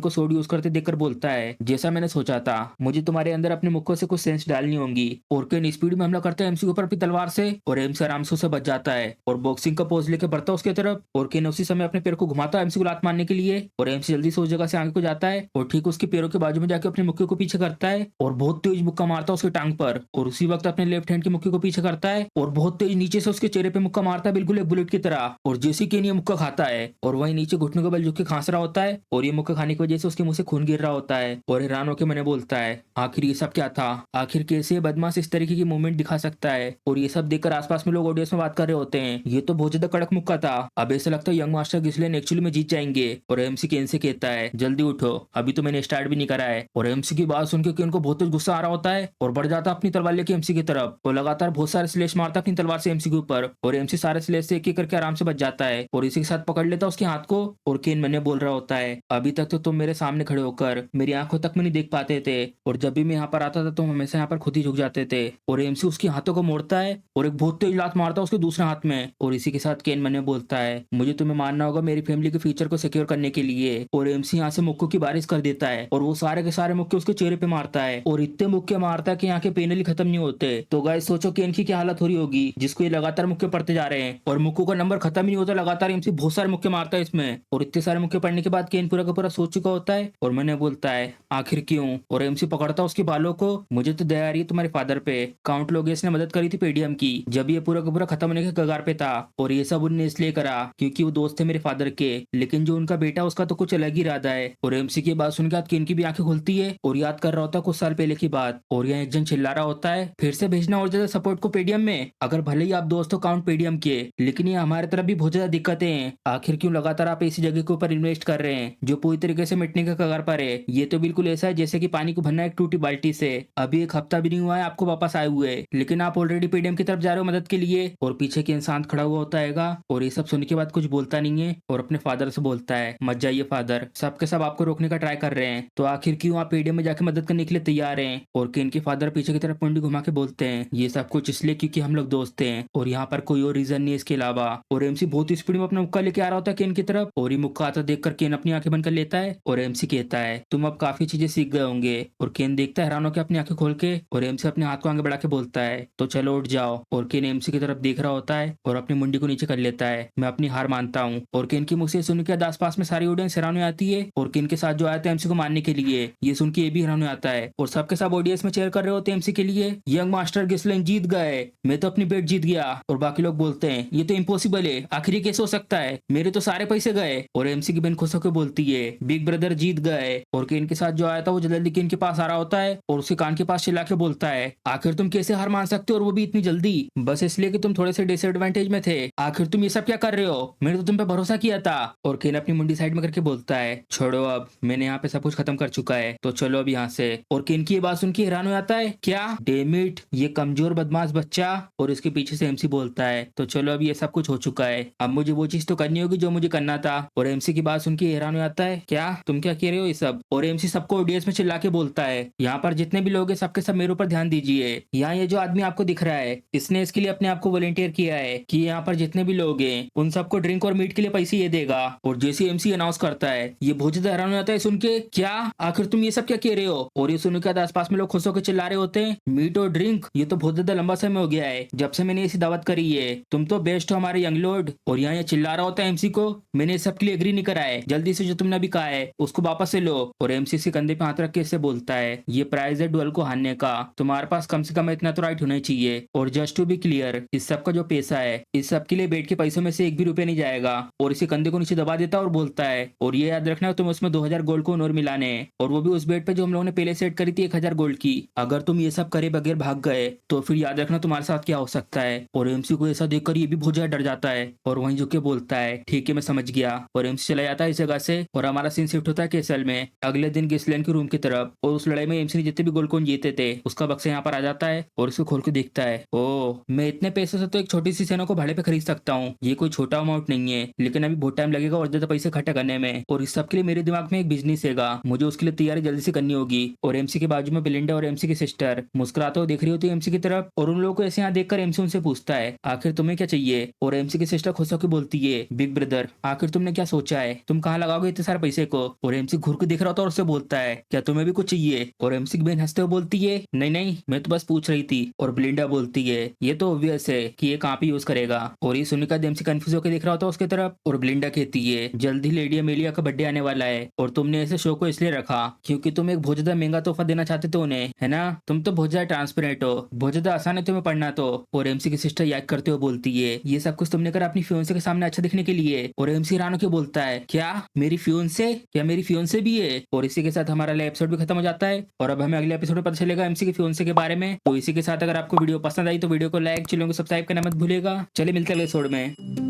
को सोर्ड यूज करते देखकर बोलता है जैसा मैंने सोचा था, मुझे तुम्हारे अंदर अपने मुक्कों से कुछ सेंस डालनी होंगी। और केन स्पीड में हमला करता है एमसी के ऊपर अपनी तलवार से और एमसी आराम से उसे बच जाता है और बॉक्सिंग का पोज लेकर बढ़ता है उसके तरफ। और केन उसी समय अपने पैर को घुमाता है एमसी को लात मारने के लिए और एमसी जल्दी से उस जगह से आगे को जाता है और ठीक उसके पैरों के बाजू में जाके अपने मुक्के को पीछे करता है और बहुत तेज मुक्का मारता है उसके टांग पर। और उसी वक्त अपने लेफ्ट हैंड के मुक्के को पीछे करता है और बहुत तेज नीचे से उसके चेहरे पे मुक्का मारता है बिल्कुल एक बुलेट की तरह। और जैसे केन ये मुक्का खाता है और वही नीचे घुटने के बल झुक के खांस रहा होता है और ये मुक्का खाने की वजह से उसके मुंह से खून गिर रहा होता है और हैरान होकर मैंने बोलता है आखिर ये सब क्या था, आखिर कैसे ये बदमाश इस तरीके की मूवमेंट दिखा सकता है। और ये सब देखकर आसपास में लोग ऑडियंस में बात कर रहे होते हैं ये तो बहुत ज्यादा कड़क मुक्का था, अब ऐसा लगता है यंग मास्टर गिसलेन एक्चुअली में जीत जाएंगे। और एमसी केन से कहता है जल्दी उठो, अभी तो मैंने स्टार्ट भी नहीं करा है। और एमसी की बात सुनकर केन को बहुत गुस्सा आ रहा होता है और बढ़ जाता अपनी तलवार लेके एमसी की तरफ और लगातार बहुत सारे स्लेश मारता अपनी तलवार से एमसी के ऊपर और एमसी सारे स्लेश से एक एक करके आराम से बच जाता है और इसी के साथ पकड़ लेता उसके हाथ को। और केन मैंने बोल रहा होता है अभी तक तो तुम मेरे सामने खड़े होकर मेरी आंखों तक में नहीं देख पाते थे और जब भी मैं यहाँ पर आता था तुम हमेशा यहाँ पर खुद ही झुक जाते थे। और एमसी उसके हाथों को मोड़ता है और एक बहुत तेज लात मारता है उसके दूसरे हाथ में। और इसी के साथ केन मैंने बोलता है मुझे तुम्हें मानना होगा मेरी फैमिली के फ्यूचर को सिक्योर करने के लिए। और एमसी यहाँ से मुक्कों की बारिश कर देता है और वो सारे के सारे मुक्के उसके चेहरे पे मारता है और इतने मुक्के मारता है कि यहाँ के पेन ही खत्म नहीं होते। तो गाइस सोचो केन की क्या हालत हो रही होगी जिसको ये लगातार मुक्के पड़ते जा रहे हैं और मुक्कों का नंबर खत्म ही नहीं होता, लगातार एमसी बहुत सारे मुक्के मारता है इसमें। और इतने सारे मुक्के पड़ने के बाद केन पूरा का पूरा सोच चुका होता है और मैंने बोलता है आखिर क्यों। और एमसी पकड़ता है उसके बालों को, मुझे तो दया आ रही है तुम्हारे फादर पे, काउंट लोगेस ने मदद करी थी पेडीएम की जब ये पूरा का पूरा खत्म होने के कगार पे था और ये सब उनने इसलिए करा क्योंकि वो दोस्त थे मेरे फादर के, लेकिन जो उनका बेटा उसका तो कुछ अलग ही इरादा है। और एमसी की बात सुनकर केन की भी आंखें खुलती है और याद कर रहा होता है कुछ साल पहले की बात। और यहाँ एक जन चिल्ला रहा होता है फिर से भेजना और ज्यादा सपोर्ट को पेडीएम में, अगर भले ही आप दोस्त हो काउंट पेडीएम के लेकिन ये हमारे तरफ भी बहुत ज्यादा दिक्कतें हैं, आखिर क्यों लगातार आप ऐसी जगह के ऊपर इन्वेस्ट कर रहे हैं जो पूरी तरीके से मिटने के कगार पर है। ये तो बिल्कुल ऐसा है जैसे कि पानी को भरना एक टूटी बाल्टी से, अभी एक हफ्ता भी नहीं हुआ है आपको वापस आए हुए लेकिन आप ऑलरेडी पेडीएम की तरफ जा रहे हो मदद के लिए। और पीछे के इंसान खड़ा हुआ होता है और ये सब सुनने के बाद कुछ बोलता नहीं है और अपने फादर से बोलता है मत जाइए फादर, सबके सब आपको रोकने का ट्राई कर रहे हैं तो आखिर क्यों आप पेडीएम में जाके मदद करने के लिए तैयार हैं। और केन के फादर पीछे की तरफ मुंडी घुमा के बोलते हैं ये सब कुछ इसलिए क्योंकि हम लोग दोस्त हैं और यहाँ पर कोई और रीजन नहीं है इसके अलावा। और एमसी बहुत स्पीड में अपना मुक्का लेके आ रहा होता है केन की तरफ और ये मुक्का आता देखकर केन अपनी आंखें बंद कर लेता है और एमसी कहता है तुम अब काफी चीजें सीख गए होंगे। और केन देखता है हैरान होकर अपनी आंखें खोल के और एमसी अपने हाथ को आगे बढ़ा के बोलता है तो चलो उठ जाओ। और केन एमसी की तरफ देख रहा होता है और अपनी मुंडी को नीचे कर लेता है मैं अपनी हार मानता हूँ। और केन की मुझसे सुन के आसपास में सारी ऑडियंस हैरान हो जाती है और केन के साथ जो आया था एमसी को मारने के लिए ये सुन के ये भी हैरान हो जाता है और सबके सब ऑडियंस में चेयर कर रहे होते हैं एमसी के लिए यंग मास्टर गिसलेन जीत गए, मैं तो अपनी बेट जीत गया। और बाकी लोग बोलते हैं ये तो इम्पॉसिबल है, आखिर ये कैसे हो सकता है, मेरे तो सारे पैसे गए। और एमसी की बहन खुश होकर बोलती है बिग ब्रदर जीत गए। और केन के साथ जो आया था वो जल्दी केन के पास आ रहा होता है और उसके कान के पास चिल्ला के बोलता है आखिर तुम कैसे हार मान सकते हो और वो भी इतनी जल्दी, बस इसलिए कि तुम थोड़े से डिसएडवांटेज में थे, आखिर तुम ये सब क्या कर रहे हो, मैंने तो तुम पे भरोसा किया था। और केन अपनी मुंडी साइड में करके बोलता है छोड़ो अब मैंने यहाँ पे सब कुछ खत्म कर चुका है तो चलो अब यहाँ से। और केन की ये बात सुन के हैरान हो जाता है क्या डेमिट ये कमजोर बदमाश बच्चा। और इसके पीछे से एमसी बोलता है तो चलो अब ये सब कुछ हो चुका है, अब मुझे वो चीज तो करनी होगी जो मुझे करना था। और एमसी की बात सुन के हैरान हो जाता है क्या तुम क्या कह रहे हो ये सब। और एमसी सबको ऑडियंस में चिल्ला के बोलता है यहाँ पर जितने भी लोग हैं सबके सब मेरे ऊपर ध्यान दीजिए, यहाँ ये जो आदमी आपको दिख रहा है इसने इसके लिए अपने आप को वॉलंटियर किया है कि यहाँ पर जितने भी लोग हैं उन सबको ड्रिंक और मीट के लिए पैसे ये देगा। और जैसे एमसी अनाउंस करता है ये बहुत ज्यादा हैरान हो जाता है सुन के क्या आखिर तुम ये सब क्या कह रहे हो। और ये सुनने के बाद आसपास में लोग खुश होकर चिल्ला रहे होते हैं मीट और ड्रिंक ये तो बहुत ज्यादा लंबा समय हो गया है जब से मैंने ऐसी दावत करी है, तुम तो बेस्ट हो हमारे यंग लॉर्ड। और यहाँ ये चिल्ला रहा होता है एमसी को मैंने इस सब के लिए एग्री नहीं करा है, जल्दी से जो तुमने अभी कहा है उसको वापस से लो। और एमसी से कंधे पे हाथ रख के इससे बोलता है ये प्राइज है डुअल को हारने का, तुम्हारे पास कम से कम इतना तो राइट होना चाहिए। और जस्ट टू बी क्लियर इस सब का जो पैसा है इस सब के लिए बेट के पैसों में से एक भी रुपया नहीं जाएगा। और इसे कंधे को नीचे दबा देता और बोलता है और ये याद रखना तुम उसमें 2000 गोल्ड को और मिलाने और वो भी उस बेट पे जो हम लोगों ने पहले सेट करी थी 1000 गोल्ड की, अगर तुम ये सब करे बगैर भाग गए तो फिर याद रखना तुम्हारे साथ क्या हो सकता है। और एमसी को ऐसा देखकर ये भी बहुत ज्यादा डर जाता है और वहीं झुक के बोलता है ठीक है मैं समझ गया। और एमसी चला जाता है इस जगह से और हमारा सीन शिफ्ट होता है कैसल में अगले दिन गिसलेन के रूम की तरफ। और उस लड़ाई में एमसी ने जितने भी गोल्ड कोइन जीते थे उसका बक्सा यहाँ पर आ जाता है और उसको खोल के देखता है ओ मैं इतने पैसे से तो एक छोटी सी सेना को भाड़े पे खरीद सकता हूँ, ये कोई छोटा अमाउंट नहीं है लेकिन अभी बहुत टाइम लगेगा और ज्यादा पैसे इकट्ठा करने में। और इस सब के लिए मेरे दिमाग में एक बिजनेस हैगा, मुझे उसके लिए तैयारी जल्दी से करनी होगी। और एमसी के बाजू में बेलिंडा और एमसी की सिस्टर मुस्कुराते हुए देख रही होती है एमसी की तरफ और उन लोगों को ऐसे यहाँ देखकर एमसी उनसे पूछता है आखिर तुम्हें क्या चाहिए। और एमसी की सिस्टर खुश होकर बोलती है बिग ब्रदर आखिर तुमने क्या सोचा है, तुम कहाँ लगाओगे इतने सारे पैसे को। और एमसी घूर के देख रहा होता है और उससे बोलता है क्या तुम्हें भी कुछ चाहिए। और एमसी की बहन हंसते हुए बोलती है नहीं नहीं मैं तो बस पूछ रही थी। और बेलिंडा बोलती है ये तो ऑब्वियस है कि ये कहाँ पे यूज करेगा। और ये सुनने का एमसी कंफ्यूज होकर देख रहा होता है उसके तरफ। और बेलिंडा कहती है जल्दी लेडी अमेलिया का बर्थडे आने वाला है और तुमने ऐसे शो को इसलिए रखा क्योंकि तुम एक बहुत ज्यादा महंगा तोहफा देना चाहते थे उन्हें, है ना, तुम तो बहुत ज्यादा ट्रांसपेरेंट हो, बहुत ज्यादा आसान है तुम्हें पढ़ना तो। और एमसी की सिस्टर याद करते हुए बोलती है ये सब कुछ तुमने करा अपनी फ्यूंसे के सामने अच्छा दिखने के लिए। और एमसी रानो के बोलता है क्या मेरी फ्यूंसे, या मेरी फियोंसे भी है। और इसी के साथ हमारा एपिसोड भी खत्म हो जाता है और अब हमें अगले एपिसोड में पता चलेगा एमसी के फियोंसे के बारे में। तो इसी के साथ अगर आपको वीडियो पसंद आई तो वीडियो को लाइक, चैनल को सब्सक्राइब करना मत भूलिएगा। चलिए मिलते हैं अगले एपिसोड में।